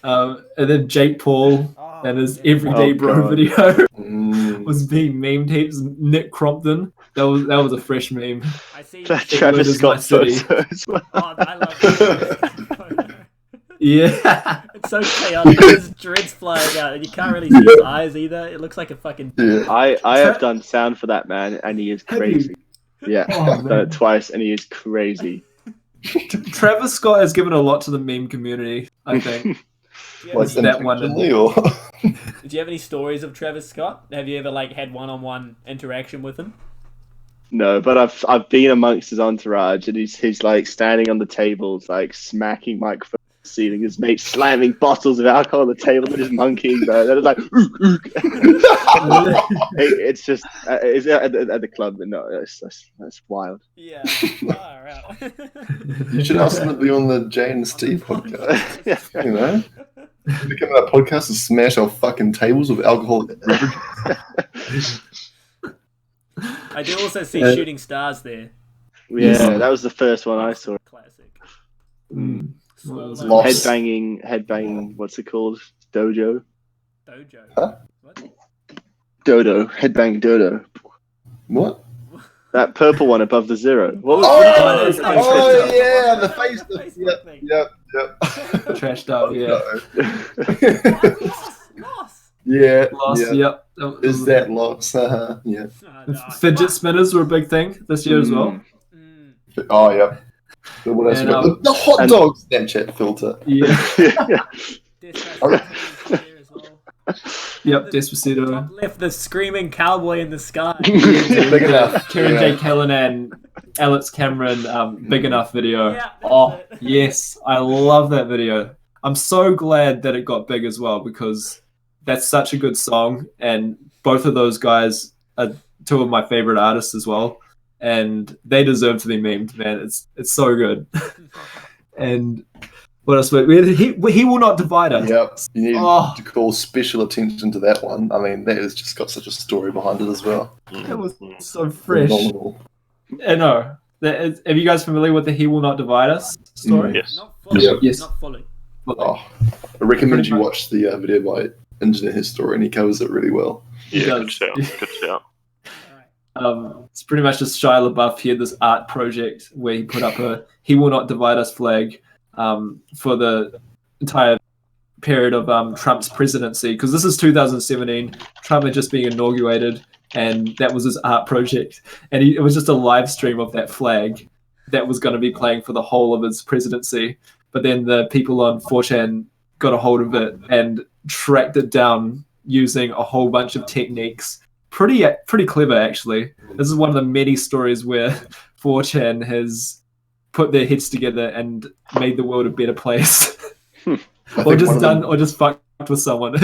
And then Jake Paul Oh, and his yeah. everyday Oh, bro God. video Mm. was being memed heaps. Nick Crompton. That was a fresh meme. I see. That It Travis was my Scott city. photo as well. Oh, I love that. Yeah. It's so chaotic. There's dreads flying out, and you can't really see his eyes either. It looks like a fucking. Yeah. I have done sound for that man, and he is Have crazy. Yeah, Oh, I've done man. it twice, and he is crazy. Travis Scott has given a lot to the meme community, I think. Do you, Like have, that one. intentionally, or do you have any stories of Travis Scott? Have you ever like had one-on-one interaction with him? No, but I've been amongst his entourage, and he's like standing on the tables, like smacking microphones on the ceiling. His mates slamming bottles of alcohol on the table, and just monkeying there. Then it's like, ook, ook. It's just it's at the club, but no, that's wild. Yeah. Far out. you should ask them to be on the Jay and Steve podcast. You know, we come on that podcast and smash our fucking tables with alcoholic beverages. I do also see Shooting Stars there. Yeah, that was the first one I saw. Classic. Lost. Headbanging. What's it called? Dojo. Dojo. Huh? What? Dodo. Headbang Dodo. What? That purple one above the zero. What was Oh yeah, the face. Facebook thing. Yep. Trashed up, yeah. Lost. Yeah. Lost, yeah. yep. Is that lost? Yeah. Oh, no. Fidget spinners were a big thing this year as well. Mm. Oh yeah. So what else And, we got? The hot dog Snapchat filter. Yeah. Despacito there as well. Yep, Top Despacito. left, the screaming cowboy in the sky. Big enough. Kieran Yeah. J. Callanan, Alex Cameron, Big Enough video. Yeah, that's Oh, it. yes. I love that video. I'm so glad that it got big as well because that's such a good song. And both of those guys are two of my favorite artists as well. And they deserve to be memed, man. It's so good. And what else? We had he Will Not Divide Us. Yep. You need Oh. to call special attention to that one. I mean, that has just got such a story behind it as well. That was so fresh. Phenomenal. I know. Are you guys familiar with the He Will Not Divide Us story? Yes. Not fully. Yeah. Yes. Not fully. Oh, I recommend you watch the video by Internet Historian. He covers it really well. Yeah, does. good shout. Good shout. Alright. It's pretty much just Shia LaBeouf. He had this art project where he put up a "He Will Not Divide Us" flag for the entire period of Trump's presidency, because this is 2017. Trump had just been inaugurated, and that was his art project. And it was just a live stream of that flag that was going to be playing for the whole of his presidency. But then the people on 4chan got a hold of it and tracked it down using a whole bunch of techniques. Pretty clever, actually. This is one of the many stories where 4chan has put their heads together and made the world a better place, or just fucked with someone.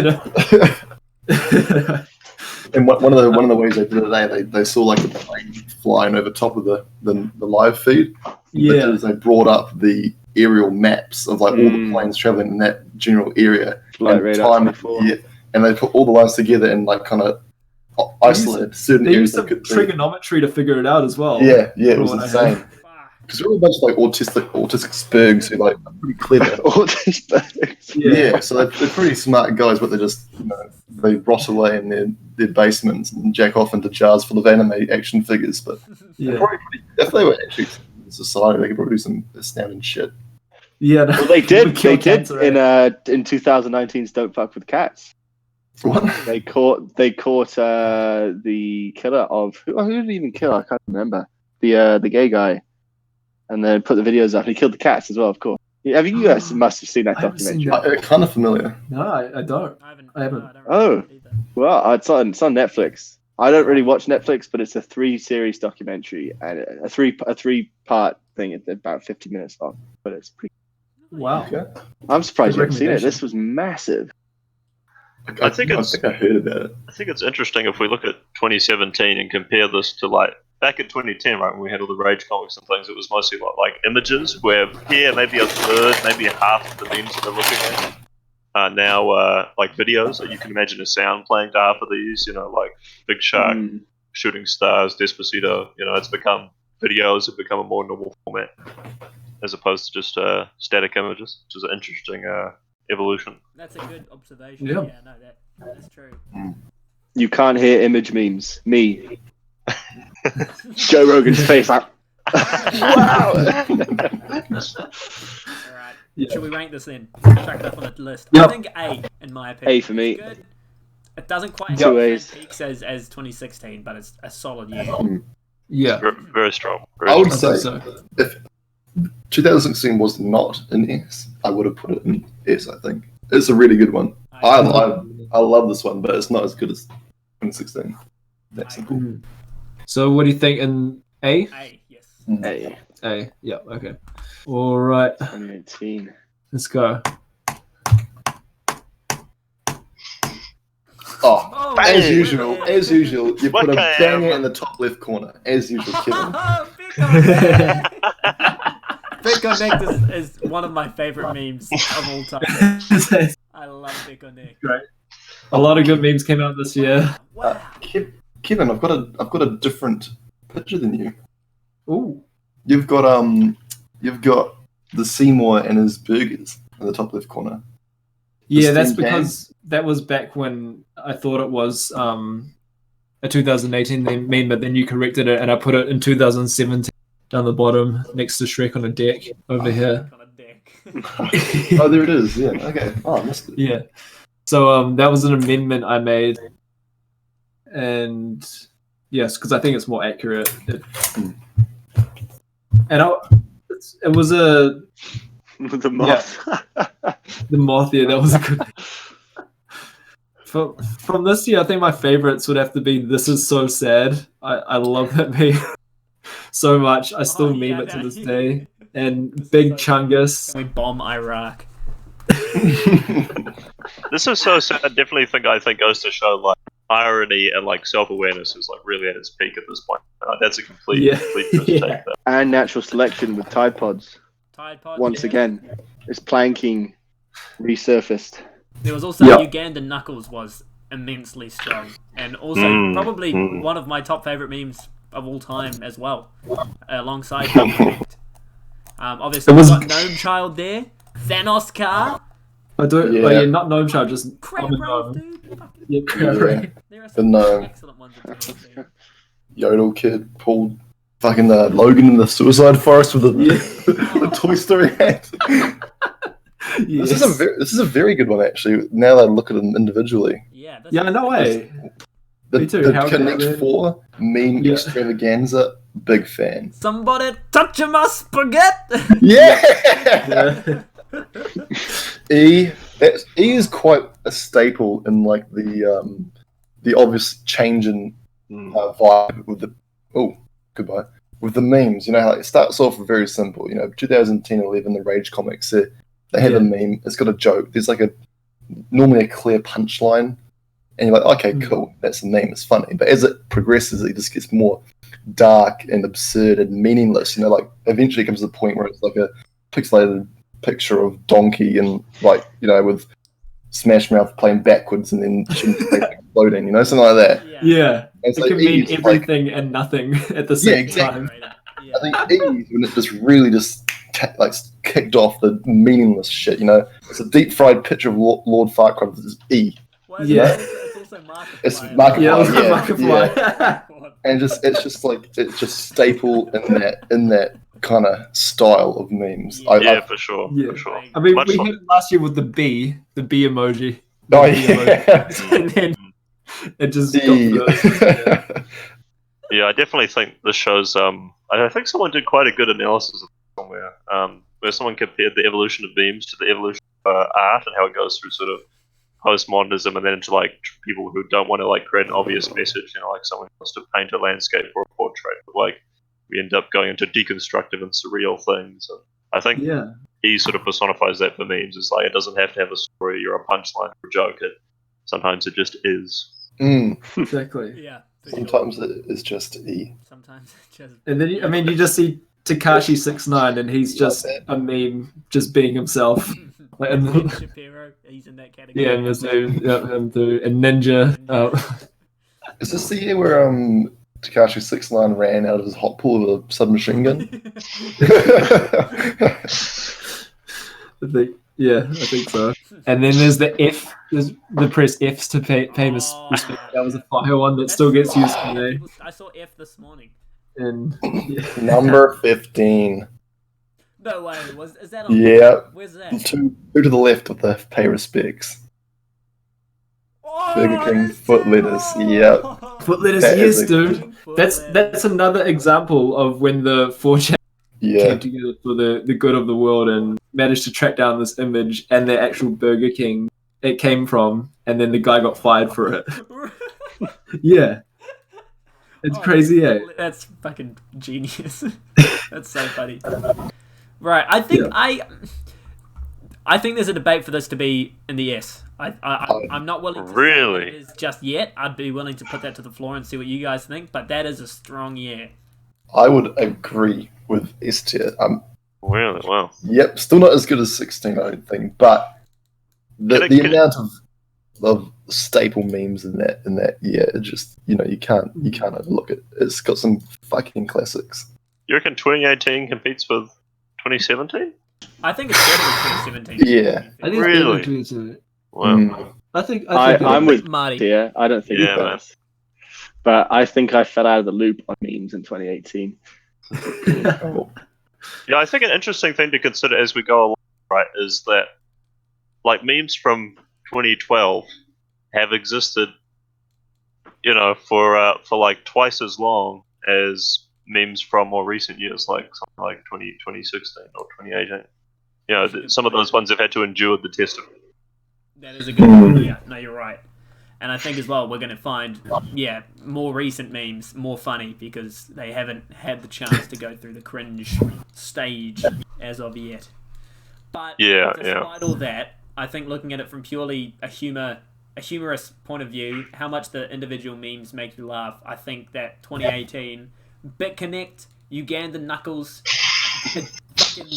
And one of the ways they did it, they saw like a plane flying over top of the live feed. Yeah. They brought up the aerial maps of like all the planes traveling in that general area. Flight and radar 24. yeah, and they put all the lines together and like kind of isolated certain They areas used some that could be. trigonometry to figure it out as well. Yeah, it was From what I insane. heard. Fuck. Because there were a bunch of like autistic Spurgs who like are pretty clever. All these things. Yeah, so they're pretty smart guys, but they just they rot away in their basements and jack off into jars full of anime action figures. But Yeah. probably if they were actually in society, they could probably do some astounding shit. Yeah. Well, they did. Kill They did cancer, in 2019's "Don't Fuck with Cats." What? They caught the killer of who did he even kill? I can't remember. The gay guy, and then put the videos up. He killed the cats as well, of course. Have you guys must have seen that I haven't seen documentary? Kind of familiar. No, I don't. I haven't. I haven't. No, I don't Oh. remember it either. Well, it's on Netflix. I don't really watch Netflix, but it's a 3-series documentary and a three-part thing. It's about 50 minutes long, but it's pretty. Wow. Okay. I'm surprised you Good haven't seen it. recommendation. This was massive. I think I think I heard about it. I think it's interesting if we look at 2017 and compare this to like back in 2010, right, when we had all the rage comics and things. It was mostly like images, where here maybe a third, maybe half of the memes that they're looking at are now like videos. Like you can imagine a sound playing to half of these. Like Big Shark, Shooting Stars, Despacito. It's become videos have become a more normal format as opposed to just static images, which is an interesting evolution. That's a good observation. Yeah. Yeah, no, that's true. You can't hear image memes. Me. Joe Rogan's face like, wow. Alright. Yeah. Should we rank this then? Chuck it up on the list. I Yep. think A, in my opinion. A for me. It's good. It doesn't quite Two have the A's. same peaks as 2016, but it's a solid year. Yeah. Very, very strong. Very I would strong. say So. if 2016 was not an S, I would have put it in S. I think It's a really good one. I love this one, but it's not as good as 2016. That's simple. So what do you think in A? A, yes. Hey, A, yeah, okay. All right, 2018. let's go. Oh, Oh, as bang. usual, you put a Waka. banger in the top left corner. As usual, Kevin. Big Connect is one of my favorite memes of all time. I love Big Connect. Great. A lot of good memes came out this year. Wow. Kevin, I've got a different picture than you. Ooh. You've got the Seymour and his burgers in the top left corner. Yeah, that's Steam because that was back when I thought it was a 2018 meme, but then you corrected it and I put it in 2017 down the bottom next to Shrek on a deck over here. On a deck. Oh, there it is. Yeah. Okay. Oh, I missed it. Yeah. So that was an amendment I made, and yes, because I think it's more accurate. It was a The moth. the moth. Yeah, that was a good. From this year, I think my favorites would have to be "This Is So Sad." I love that meme so much. I still meme it to this day. And Big Chungus. We bomb Iraq. This is so sad. I think goes to show like irony and like self-awareness is like really at its peak at this point. That's a complete mistake. Yeah. There. And natural selection with Tide Pods. Tide Pods. Once yeah. again, it's planking resurfaced. There was also Uganda Knuckles was immensely strong, and also probably one of my top favorite memes of all time as well, alongside Big Connect. Obviously, we've got Gnome Child there, Thanos Car, I do. Yeah. Oh, yeah, not Gnome Child, just Crab common Rave, Gnome. dude. Yeah, Crab Rave. Yeah. There are The some gnome. excellent ones in there. Yodel kid pulled fucking Logan in the suicide forest with the Toy Story hat. Yes. This is a very good one actually. Now that I look at them individually, Yeah, Yeah, no way. the, Me too. the How Connect good, man. 4 meme extravaganza, big fan. Somebody touch my spaghetti. Yeah. E is quite a staple in like the obvious change in vibe with the with the memes. You know how it starts off very simple. You know, 2010-11, the Rage comics. They have a meme. It's got a joke. There's like normally a clear punchline, and you're like, okay, cool, that's a meme. It's funny. But as it progresses, it just gets more dark and absurd and meaningless. You know, like eventually it comes to the point where it's like a pixelated picture of Donkey and like, you know, with Smash Mouth playing backwards and then exploding, you know, something like that. Yeah. It's It like can mean E's everything and nothing at the same exactly. time. I think E's when it just really just kicked off the meaningless shit, you know. It's a deep fried picture of Lord Farquaad with his E. Well, it's Yeah. It's also Markiplier. It's Markiplier, Yeah, it was yeah, Markiplier. And it's just staple in that kind of style of memes. Yeah. For sure. Yeah. For sure. I mean, Much we like- had it last year with the B emoji. Oh, The B yeah. emoji. And then it just E. got the, Yeah, I definitely think this shows. I think someone did quite a good analysis of it somewhere, where someone compared the evolution of memes to the evolution of art and how it goes through sort of postmodernism and then into like people who don't want to like create an obvious message. You know, like someone wants to paint a landscape or a portrait, but like we end up going into deconstructive and surreal things. And I think yeah. he sort of personifies that for memes. It's like it doesn't have to have a story or a punchline or a joke. Sometimes it just is. Exactly. Yeah. for sure. Sometimes it is just E. Sometimes it just. And then, you just see Tekashi 69 and he's just a meme, just being himself. Like, and Ben Shapiro, he's in that category. yeah, and him too. And Ninja. Is this the year where Tekashi 69 ran out of his hot pool with a submachine gun? I think so. And then there's the F. There's the press Fs to pay respect. That was a fire one that still gets used today. I saw F this morning. And Number 15. No way. Is that on? Yeah. Where's that? Two to the left of the pay respects. Oh, Burger King that's foot so lettuce. cool. Yep. foot lettuce, That yes, is a- dude. That's another example of when the 4chan came together for the good of the world and managed to track down this image and the actual Burger King it came from, and then the guy got fired for it. Yeah. It's crazy, eh? That's fucking genius. That's so funny. Right, I think there's a debate for this to be in the S. I'm not willing to say it is just yet. I'd be willing to put that to the floor and see what you guys think, but that is a strong yeah. I would agree with S tier. Really? Wow. Yep, still not as good as 16, I don't think, but the amount of staple memes in that year, just you can't overlook it. It's got some fucking classics. You reckon 2018 competes with 2017? I think it's better than 2017. Yeah. I think Really? it's better than 2017. Wow. I think I'm with Marty. Yeah, I don't think it man. does. But I think I fell out of the loop on memes in 2018. Yeah, I think an interesting thing to consider as we go along, right, is that like memes from 2012 have existed, for like twice as long as memes from more recent years, like something like 2016 or 2018. Some of those ones have had to endure the test of. That is a good point. Yeah, no, you're right. And I think as well we're going to find, more recent memes more funny because they haven't had the chance to go through the cringe stage as of yet. But despite all that, I think looking at it from purely a humorous point of view, how much the individual memes make you laugh, I think that 2018, BitConnect, Ugandan Knuckles, fucking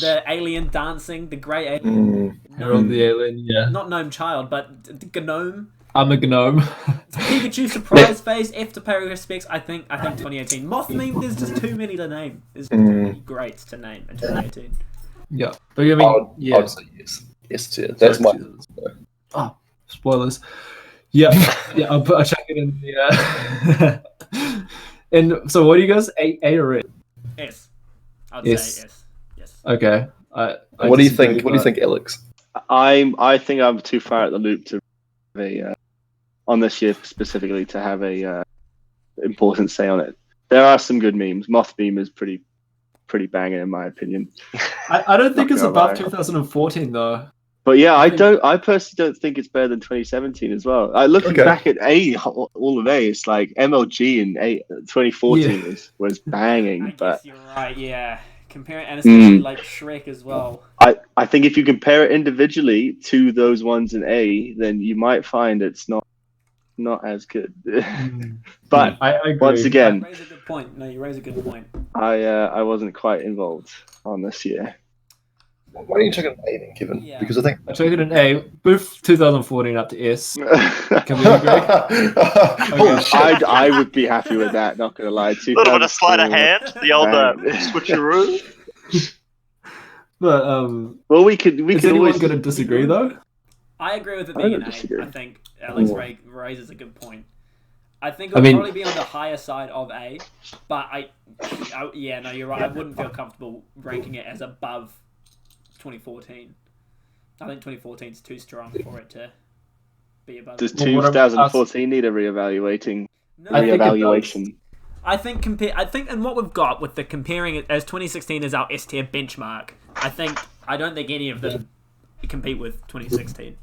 the alien dancing, the grey alien. Harold the alien, yeah. Not Gnome Child, but the Gnome. I'm a gnome. Pikachu surprise face, F to pay respects. I think 2018. Moth meme, there's just too many to name. There's too many greats to name in 2018. Yeah. But I mean, I would say yes. Yes tier. That's my. Oh, spoilers. Yeah. I'll check it in. Yeah. And so, what do you guys? A or S? S. I'd S. say S. Yes. Okay. What do you think? What do you think, Alex? I think I'm too far at the loop to on this year specifically to have a important say on it. There are some good memes. Moth meme is pretty banging in my opinion. I don't think it's above 2014 though. But yeah, I personally don't think it's better than 2017 as well. Looking back at all of A, it's like MLG in 2014 was banging. I but guess you're right. Yeah. Compare it, and especially like Shrek as well. I think if you compare it individually to those ones in A, then you might find it's not as good. But I agree. once again, You raise a good point. No, you raise a good point. I wasn't quite involved on this year. Why don't you check an A then, Kevin? Yeah. Because I think I took it an A. Move 2014 up to S. Can we agree? Holy shit. I would be happy with that. Not gonna lie. A little bit of sleight of hand, the old switcheroo. But well, we could is anyone always going to disagree though? I agree with it I being don't an disagree. A. I think Alex raises a good point. I think I it'll mean- probably be on the higher side of A, but yeah, no, you're right. I wouldn't feel comfortable ranking it as above 2014. I think 2014 is too strong for it to be above. Does Well, what I'm 2014 need a reevaluation? No, I think it Reevaluation. I think and what we've got with the comparing it as 2016 as our S tier benchmark. I don't think any of them compete with 2016,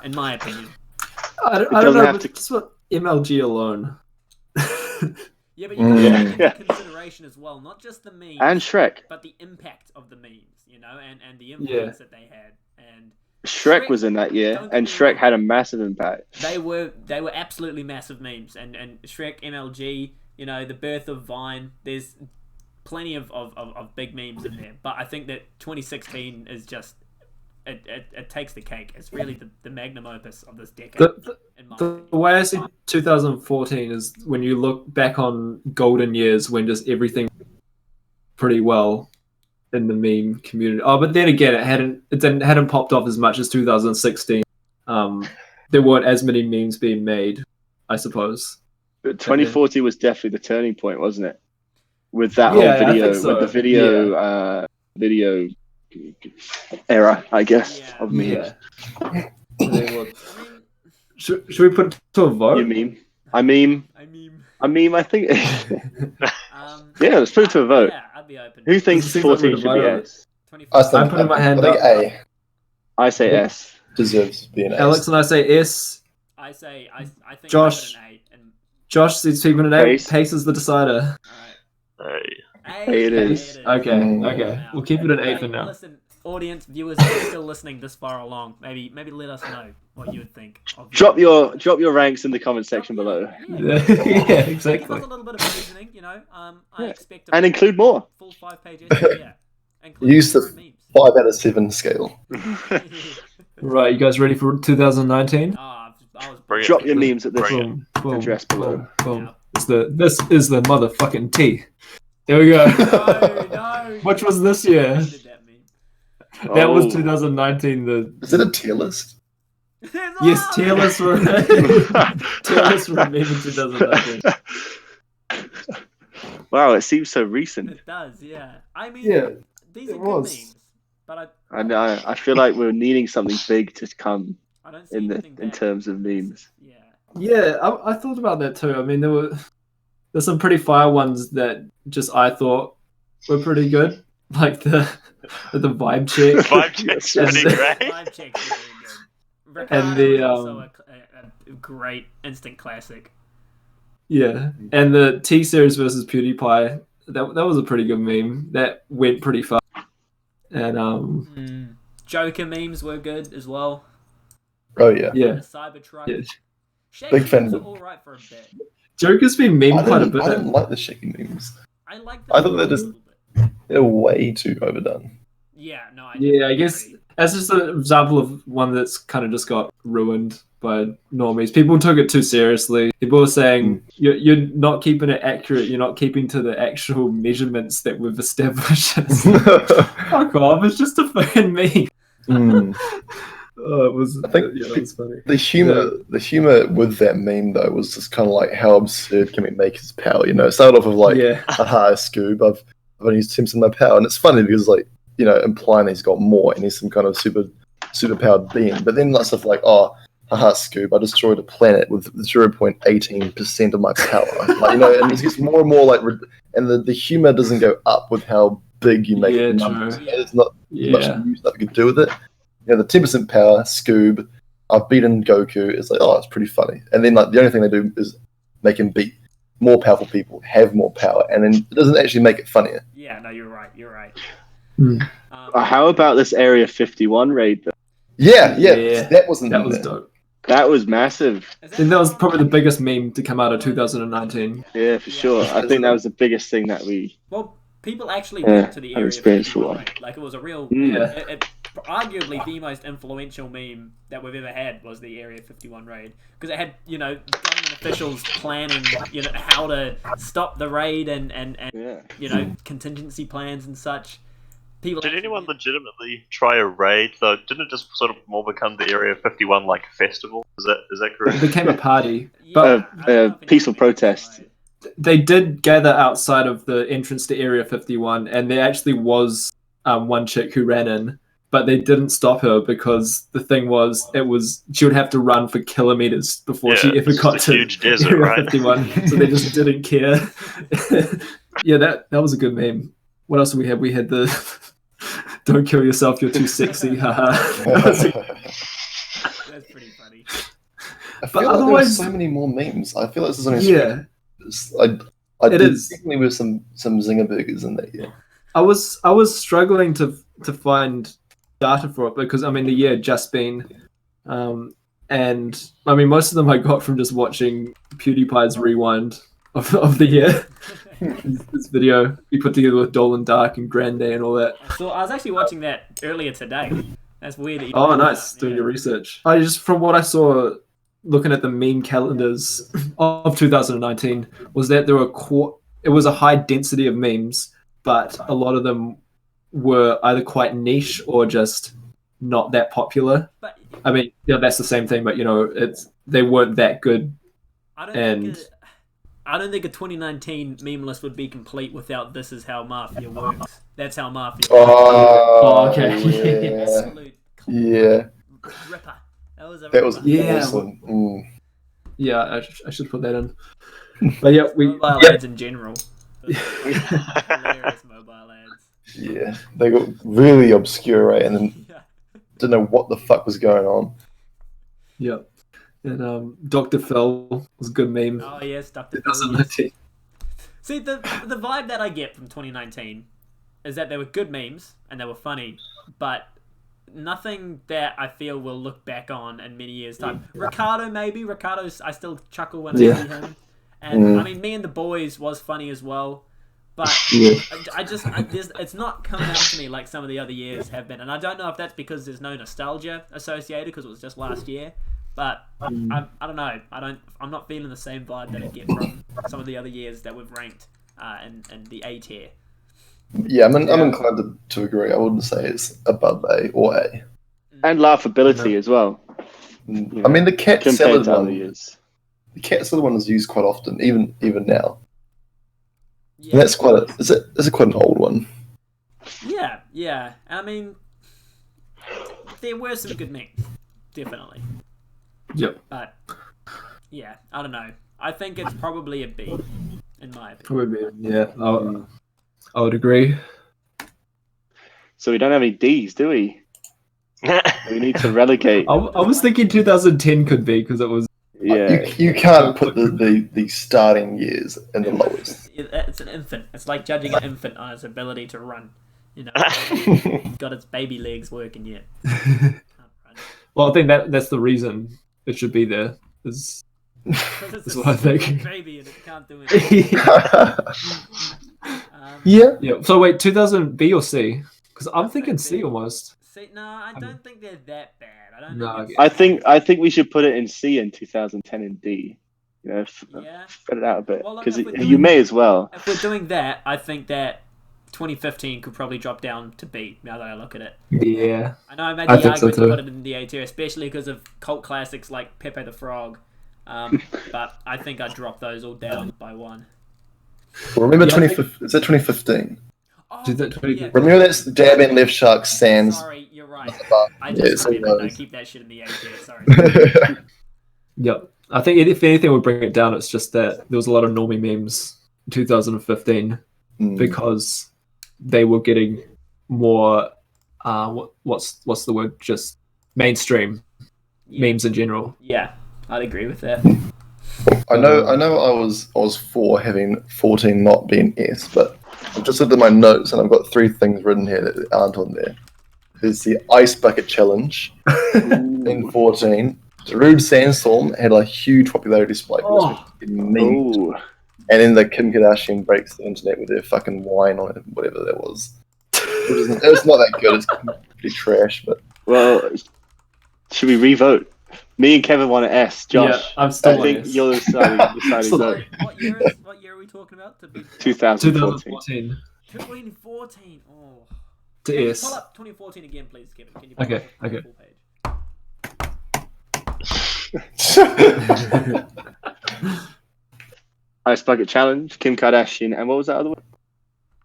in my opinion. I don't doesn't know. have But to- it's what MLG alone. Yeah, but you got to take into consideration as well, not just the memes And Shrek. but the impact of the memes, and the influence that they had. And Shrek was in that year, don't get and me Shrek wrong. had a massive impact. they were absolutely massive memes, and Shrek, MLG, the birth of Vine. There's plenty of big memes in there, but I think that 2016 is just it takes the cake. It's really the magnum opus of this decade. In my The opinion. way I see 2014 is when you look back on golden years when just everything pretty well in the meme community. Oh, but then again, it hadn't popped off as much as 2016. There weren't as many memes being made, I suppose. But 2014 was definitely the turning point, wasn't it? With that Yeah, I whole video, think so. with the video era, I guess, Yeah. of memes. Yeah. Should we put it to a vote? You meme? I think. Um, Yeah, let's put it to a vote. Yeah, I'd be open. Who thinks Seems like 14 should be divided. S? 25. I'm putting my hand I think up. A I say S. deserves to be an Alex ace. and I say S. I think Josh. I'll give it an 8. And Josh says keeping an 8. Pace. Pace is the decider. alright. Hey. It is. Okay, okay. Wow. We'll keep it an 8 Hey, for now. Listen, audience, viewers, if you're still listening this far along, maybe let us know what you would think. Of Drop your ranks in the comment section below. Yeah, Give exactly. us a little bit of reasoning, you know. I Yeah. expect a And include more. full 5-page essay, yeah. Include Use your the own memes. 5 out of 7 scale. Right, you guys ready for 2019? I was Bring it. Drop your memes at this Bring Boom, address below. boom. This is the motherfucking T. Here we go. No. Which was this year? Hated that meme. That was Oh. 2019. The Is it a tier list? yes, tier list for tier list for meme in 2019. Wow, it seems so recent. It does, yeah. I mean, Yeah, these are it good was. memes, but I know. I feel like we're needing something big to come I don't see in anything in bad. terms of memes. Yeah. Yeah, I thought about that too. I mean, there's some pretty fire ones that just I thought were pretty good, like the vibe check. Vibe check's pretty great. Vibe checks are very good. And Ricardo the, is also a great instant classic. Yeah, and the T series versus PewDiePie, that was a pretty good meme. That went pretty far. And Joker memes were good as well. Oh, yeah. yeah, The Cybertruck. yeah. Shaky Big fan memes of are alright for a bit. Joker's been memed quite a bit. I didn't like the shaky memes. I like them I thought a that just- little bit. They're way too overdone. Yeah, no, I Yeah, I definitely guess agree. that's just an example of one that's kind of just got ruined by normies. People took it too seriously. People were saying you're not keeping it accurate. You're not keeping to the actual measurements that we've established. Fuck off! It's just a fucking meme. Mm. Oh, it was. I think yeah, it was funny. The humor with that meme though was just kind of like how absurd can we make his power? You know, it started off of like, Yeah, haha, Scoob, I've only used 10% of my power, and it's funny because like, you know, implying he's got more and he's some kind of super powered being, but then like stuff like, oh, haha, Scoob, I destroyed a planet with 0.18% of my power. Like, you know, and it gets more and more like, and the humor doesn't go up with how big you make Yeah, the numbers. true. There's not much yeah, new stuff you can do with it. You know, the 10% power, Scoob, I've beaten Goku. It's like, oh, it's pretty funny. And then like the only thing they do is make him beat more powerful people, have more power, and then it doesn't actually make it funnier. Yeah, no, you're right. You're right. Hmm. How about this Area 51 raid, though? Yeah, Yeah. that wasn't that was there. dope. That was massive. Is I think that was on- probably the biggest meme to come out of 2019. Yeah, for sure. I think that was the biggest thing that we... Well, people actually Yeah, went to the I've area experienced 51 for one. raid. Like, it was a real... Mm. Arguably the most influential meme that we've ever had was the Area 51 raid. Because it had, you know, government officials planning, you know, how to stop the raid and Yeah. you know, contingency plans and such. People Did actually anyone went- legitimately try a raid though? Didn't it just sort of more become the Area 51 like festival? Is that It correct? became a party. Yeah, But I don't know if anyone peaceful went protest. inside. they did gather outside of the entrance to Area 51, and there actually was one chick who ran in, but they didn't stop her because the thing was, she would have to run for kilometers before she Yeah, ever it's got just a to huge desert, Area right? 51, so they just didn't care. Yeah, that was a good meme. What else did we have? We had the "Don't kill yourself, you're too sexy." Haha. That was a- That's pretty funny. I feel like there otherwise- were so many more memes. I feel like this is only yeah. I It did is. definitely with some zinger burgers in there. Yeah. I was struggling to find data for it because I mean the year had just been, and I mean most of them I got from just watching PewDiePie's rewind of the year. This video he put together with Dolan Dark and Grande and all that. So I was actually watching that earlier today. That's weird. That you Oh, brought that nice up, doing yeah. your research. I just from what I saw, looking at the meme calendars of 2019, was that there were it was a high density of memes, but a lot of them were either quite niche or just not that popular. But I mean, you know, that's the same thing, but you know, they weren't that good. I don't And- think I don't think a 2019 meme list would be complete without "This is how Mafia works." That's how Mafia works. Oh, okay. Yeah. Absolute Yeah. ripper. That was Yeah. awesome. Mm. Yeah, I should put that in. But yeah, we mobile yeah, ads in general. Hilarious mobile Yeah, they got really obscure, right? And then Yeah. didn't know what the fuck was going on. Yep. And Dr. Phil was a good meme. Oh yes, Dr. Phil. 2019. See, the vibe that I get from 2019 is that they were good memes and they were funny, but nothing that I feel will look back on in many years' time. Ricardo, maybe. Ricardo's, I still chuckle when I see him. And, I mean, Me and the Boys was funny as well. But it's not coming out to me like some of the other years have been. And I don't know if that's because there's no nostalgia associated because it was just last year. But I don't know. I'm not feeling the same vibe that I get from some of the other years that we've ranked in the A tier. Yeah, I'm inclined to agree. I wouldn't say it's above A or A. And laughability as well. I mean, the cat Compared salad to other one. years. The cat salad one is used quite often, even now. Yeah. And that's is it quite an old one? Yeah. I mean, there were some good memes, definitely. Yep. But yeah, I don't know. I think it's probably a B, in my opinion. Probably, yeah. I would agree. So we don't have any Ds, do we? We need to relegate. I was thinking 2010 could be because it was. Yeah. You can't put the starting years in the lowest. It's an infant. It's like judging an infant on its ability to run. You know, it's got its baby legs working yet. Can't run. Well, I think that's the reason it should be there. Is 'Cause it's That's a what I think. stupid baby and it can't do anything. Yeah. yeah. So wait, 2000 B or C? Because I'm thinking C B. almost. See, no, I don't think they're that bad. I don't No, think it's I think we should put it in C in 2010 and D. You know, Yeah. spread it out a bit Well, look, because if we're you doing- may as well. If we're doing that, I think that 2015 could probably drop down to B now that I look at it. Yeah. I know I made I the think so argument to too. put it in the A tier, especially because of cult classics like Pepe the Frog. But I think I dropped those all down by one. Well, remember Yeah, I 2015? Oh, Did that 20 Remember that's dabbing left shark sands. Sorry, you're right. I Yeah, just so remembered. No, those. keep that shit in the A tier. Sorry. Yep. I think if anything would bring it down, it's just that there was a lot of normie memes in 2015 because they were getting more. What's the word? Just mainstream memes in general. Yeah, I'd agree with that. I know I was for having 14 not being S, but I've just looked at my notes and I've got 3 things written here that aren't on there. There's the Ice Bucket Challenge in 14. The Rude Sandstorm had a huge popularity spike. It was meme. Ooh. And then the Kim Kardashian breaks the internet with their fucking wine on it, whatever that was. It was not that good. It's pretty trash, but Well, should we re-vote? Me and Kevin want an S. Josh, Yeah, I'm still I on think S. you're deciding Sorry. vote. What year are we talking about? To be 2014. 2014. Oh. To Can you S. pull up 2014 again, please, Kevin? Can you Okay, pull up the okay. full page? Ice Bucket Challenge, Kim Kardashian, and what was that other one?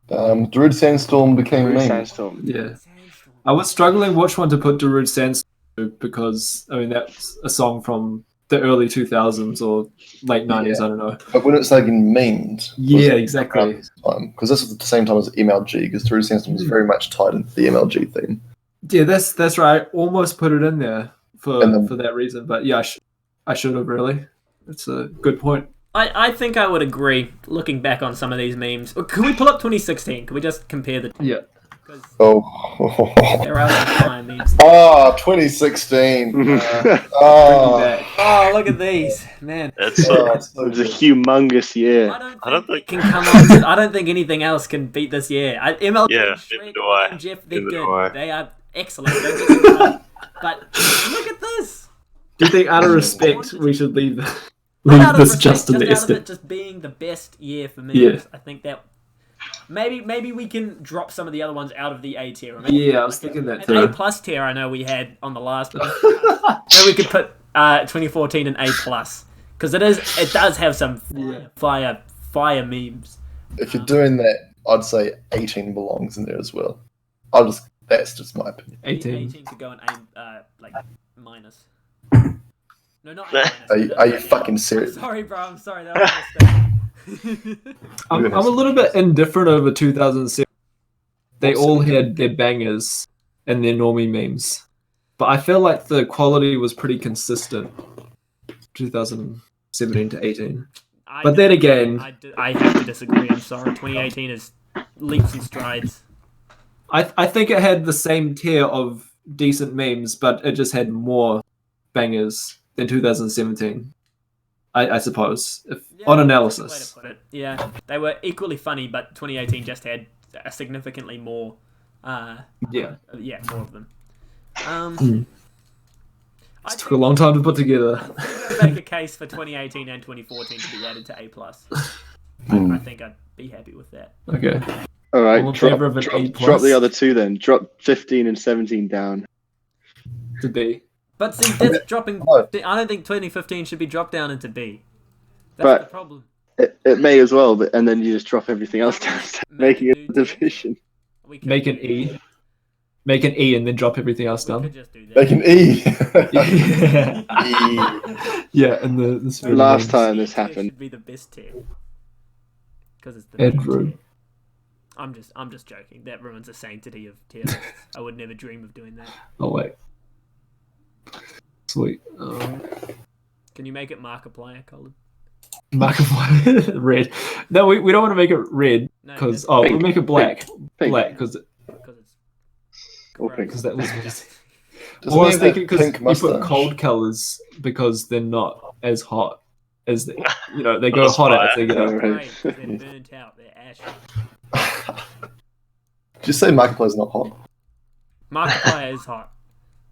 the Rude Sandstorm became a Rude meme. Sandstorm. Yeah. Sandstorm. I was struggling which one to put Darude Sandstorm to because I mean that's a song from the early 2000s or late 90s. I don't know. But when it's like memed, Yeah, exactly. Because this was at the same time as MLG, because the Rude Sandstorm was very much tied into the MLG theme. Yeah, that's right. I almost put it in there for And then- for that reason, but yeah, I should have really. That's a good point. I think I would agree, looking back on some of these memes. Can we pull up 2016? Can we just compare the... Yeah. Because Oh, there are some fine memes. 2016. Bring me Oh, back. Oh, look at these. Man. It's so It was a good. humongous year. I don't think- it can come on. I don't think anything else can beat this year. MLG, Yeah, Shrek, neither do I. and Jeff, they're Neither good. do I. They are excellent. Don't get me wrong. But look at this. Do you think out of respect we should leave Not leave out of this respect, just in the out of estimate? it just being the best year for memes. Yeah. I think that maybe we can drop some of the other ones out of the A tier. Maybe Yeah, I was thinking that an A too. plus tier I know we had on the last one. So we could put 2014 in A plus because it does have some fire memes. If you're doing that, I'd say 18 belongs in there as well. That's just my opinion. 18. 18 could go in A like minus. No, not A minus. Are you fucking serious? Sorry, bro. I'm sorry. That was a mistake. I'm a little bit indifferent over 2007. they all had their bangers and their normie memes. But I feel like the quality was pretty consistent 2017 to 18. But then again, I have to disagree. I'm sorry. 2018 is leaps and strides. I think it had the same tier of decent memes, but it just had more bangers than 2017. I suppose, on analysis. Way to put it. Yeah, they were equally funny, but 2018 just had a significantly more. More of them. It took a long time to put together. I make a case for 2018 and 2014 to be added to A+. I think I'd be happy with that. Okay. All right, I'm in favor of an A+. drop the other two then. Drop 15 and 17 down. To B. But see, that's dropping. I don't think 2015 should be dropped down into B. That's the problem. It may as well, and then you just drop everything else down, making it a division. Make an E. Make an E and then drop everything else down. We could just do that. Make an E. Yeah, and the last time this happened. Should be the best tier. Because it's the Edward. tier. I'm just joking. That ruins the sanctity of tier lists. I would never dream of doing that. Oh wait. Sweet. Can you make it Markiplier colored? Markiplier red. No, we don't want to make it red because we'll make it black. Pink. Black because it's Pink. that was. Doesn't I was he have thinking that because pink you put mustache? cold colors because they're not as hot as they go hotter as they get up. Right, they're burnt out. They're ash. Did you say Markiplier's not hot? Markiplier is hot.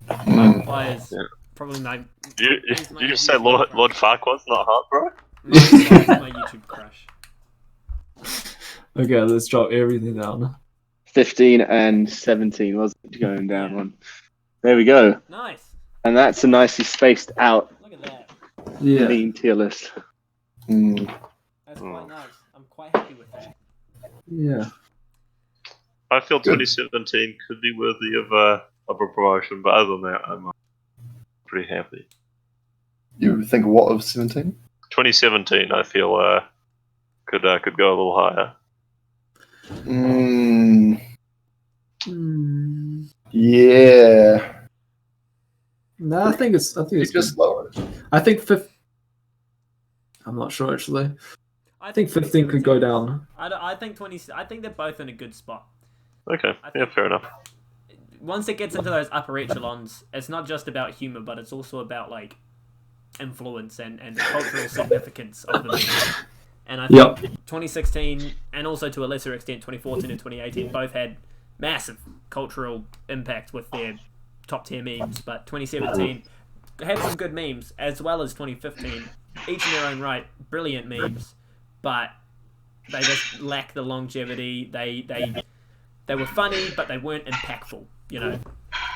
Markiplier is probably my. You just say Lord Farquaad's not hot, bro? Markiplier's my YouTube crush. Okay, let's drop everything down. 15 and 17 wasn't going down one. There we go. Nice. And that's a nicely spaced out Look at that. Yeah. clean tier list. That's quite nice. I'm quite happy with that. Yeah. I feel 2017 could be worthy of a promotion, but other than that, I'm pretty happy. You think what of 17? 2017, I feel could go a little higher. Yeah. No, I think it's It's just lower. I think I'm not sure actually. I think 15 could go down. I think 20. I think they're both in a good spot. Okay, yeah, fair enough. Once it gets into those upper echelons, it's not just about humor, but it's also about like influence and the cultural significance of the movie. And I think 2016 and also to a lesser extent 2014 and 2018 both had massive cultural impact with their top tier memes. But 2017 had some good memes as well as 2015, each in their own right, brilliant memes, but they just lack the longevity. They were funny, but they weren't impactful. You know,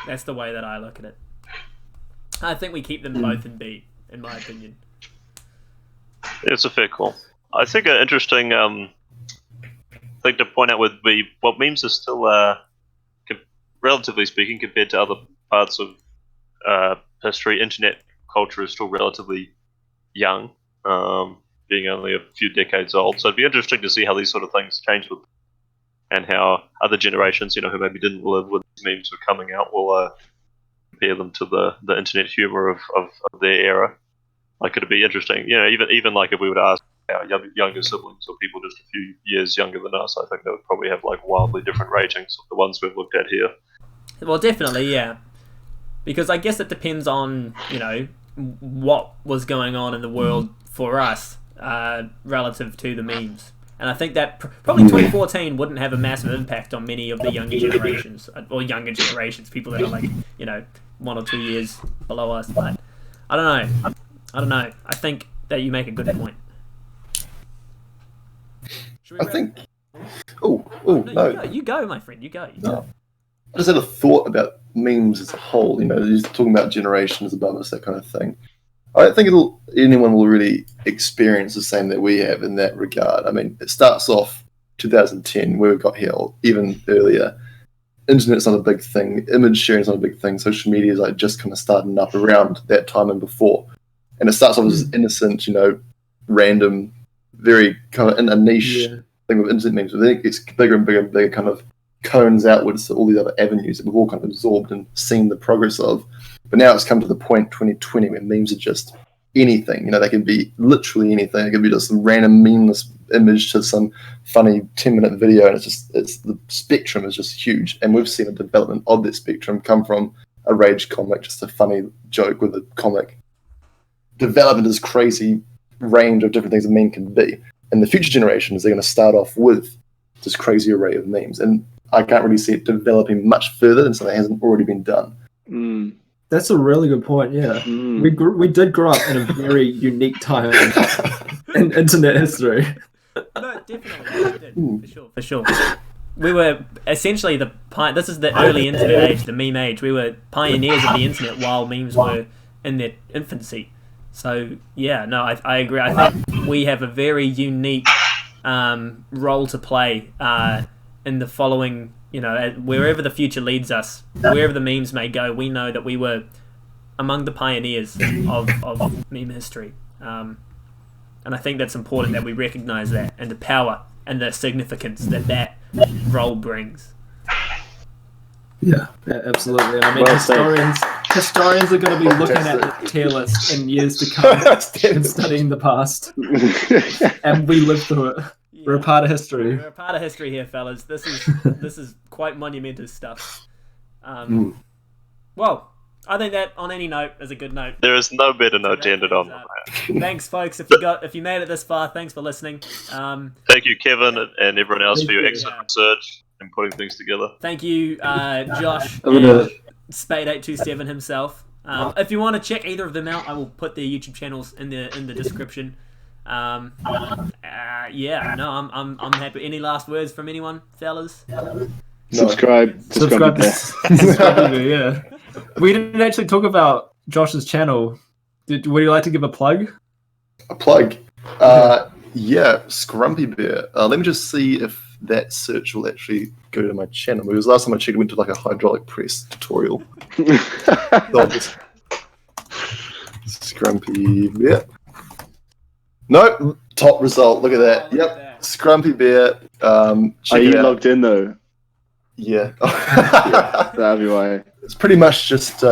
that's the way that I look at it. I think we keep them both in B, in my opinion. It's a fair call. I think an interesting thing to point out would be what memes are still, relatively speaking, compared to other parts of history, internet culture is still relatively young, being only a few decades old. So it'd be interesting to see how these sort of things change with, and how other generations, who maybe didn't live when these memes were coming out, will compare them to the internet humor of their era. Like, it'd be interesting, even like if we were to ask our younger siblings or people just a few years younger than us, I think they would probably have like wildly different ratings of the ones we've looked at here. Well, definitely, yeah. Because I guess it depends on, what was going on in the world for us relative to the memes. And I think that probably 2014 wouldn't have a massive impact on many of the younger generations, people that are like, 1 or 2 years below us. But I don't know. I think that you make a good point. I think. No. You go, my friend. You go. No. I just had a thought about memes as a whole. Just talking about generations above us, that kind of thing. I don't think anyone will really experience the same that we have in that regard. I mean, it starts off 2010, where we got here, or even earlier. Internet's not a big thing. Image sharing is not a big thing. Social media is like just kind of starting up around that time and before. And it starts off as innocent, random, very kind of in a niche thing with internet memes. But then it gets bigger and bigger and bigger, kind of cones outwards to all these other avenues that we've all kind of absorbed and seen the progress of. But now it's come to the point 2020 where memes are just anything. You know, they can be literally anything. It can be just some random meaningless image to some funny 10-minute video, and it's the spectrum is just huge. And we've seen a development of that spectrum come from a rage comic, just a funny joke with a comic, develop into this crazy range of different things a meme can be. And the future generations, they're going to start off with this crazy array of memes. And I can't really see it developing much further than something that hasn't already been done. That's a really good point. Yeah, we did grow up in a very unique time in internet history. No, definitely, we did. For sure. We were essentially this is the early internet age, the meme age. We were pioneers of the internet while memes were in their infancy. So yeah, no, I agree. I think we have a very unique role to play in the following. You know, wherever the future leads us, wherever the memes may go, we know that we were among the pioneers of meme history. And I think that's important that we recognise that and the power and the significance that role brings. Yeah, absolutely. I mean, historians are going to be looking at the tier list in years to come and studying the past. And we lived through it. We're a part of history. We're a part of history here, fellas. This is quite monumental stuff. Well, I think that on any note is a good note. There is no better note to end it on. Thanks, folks. If you made it this far, thanks for listening. Thank you, Kevin, and everyone else for your excellent research and putting things together. Thank you, Josh, and Spade827 himself. If you want to check either of them out, I will put their YouTube channels in the description. I'm happy. Any last words from anyone, fellas? Subscribe to Scrumpy Bear, yeah. We didn't actually talk about Josh's channel. Would you like to give a plug? A plug? Yeah, Scrumpy Bear. Let me just see if that search will actually go to my channel. Because last time I checked, it went to like a hydraulic press tutorial. Scrumpy Bear. No, top result. Look at that. Yep, Scrumpy Bear. Are you logged in though? Yeah. That'll be why. It's pretty much just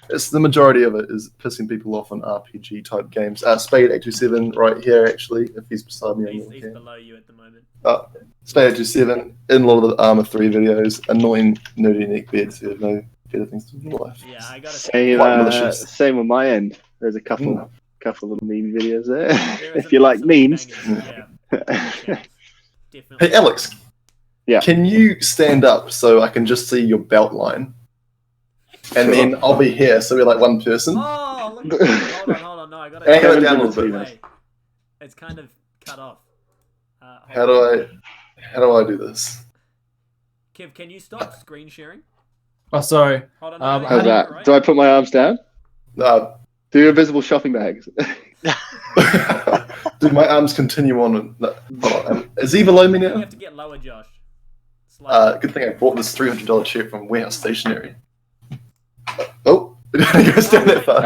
it's the majority of it is pissing people off on RPG type games. Spade827 right here actually, if he's beside me. He's below you at the moment. Spade827 in a lot of the Armor 3 videos, annoying nerdy neckbeards who have no better things to do in life. Yeah, I gotta say. Same on my end. There's a couple little meme videos there. If you like memes. Hey Alex. Yeah. Can you stand up so I can just see your belt line? And then I'll be here, so we're like one person. Oh, look at that. Hold on. No, I gotta go down a little bit. It's kind of cut off. How do I do this? Kev, can you stop screen sharing? Oh, sorry. Hold on. How's that? Right? Do I put my arms down? No. Do invisible shopping bags. Do my arms continue on? Is he below me now? You have to get lower, Josh. Good thing I bought this $300 chair from Warehouse Stationery. Oh, it goes down that far.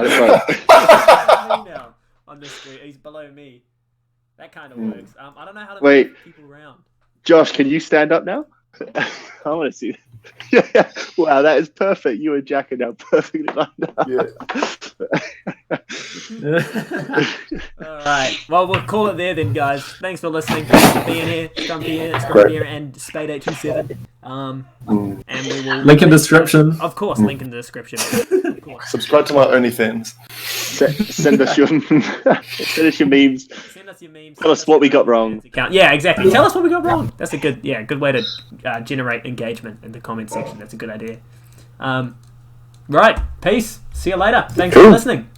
Now on this screen, he's below me. That kind of works. I don't know how to move people around. Josh, can you stand up now? I want to see that. Wow, that is perfect. You and Jack are now perfectly lined up. All right. Well, we'll call it there then, guys. Thanks for listening. Thanks for being here. Scrumpy Bear and Spade827. And we will link in the description. Of course, link in the description. Subscribe to my OnlyFans. Send us your memes. Send us your memes. Tell us what we got wrong. Yeah, exactly. Tell us what we got wrong. That's a good way to generate engagement in the comment section. That's a good idea. Right. Peace. See you later. Thanks for listening.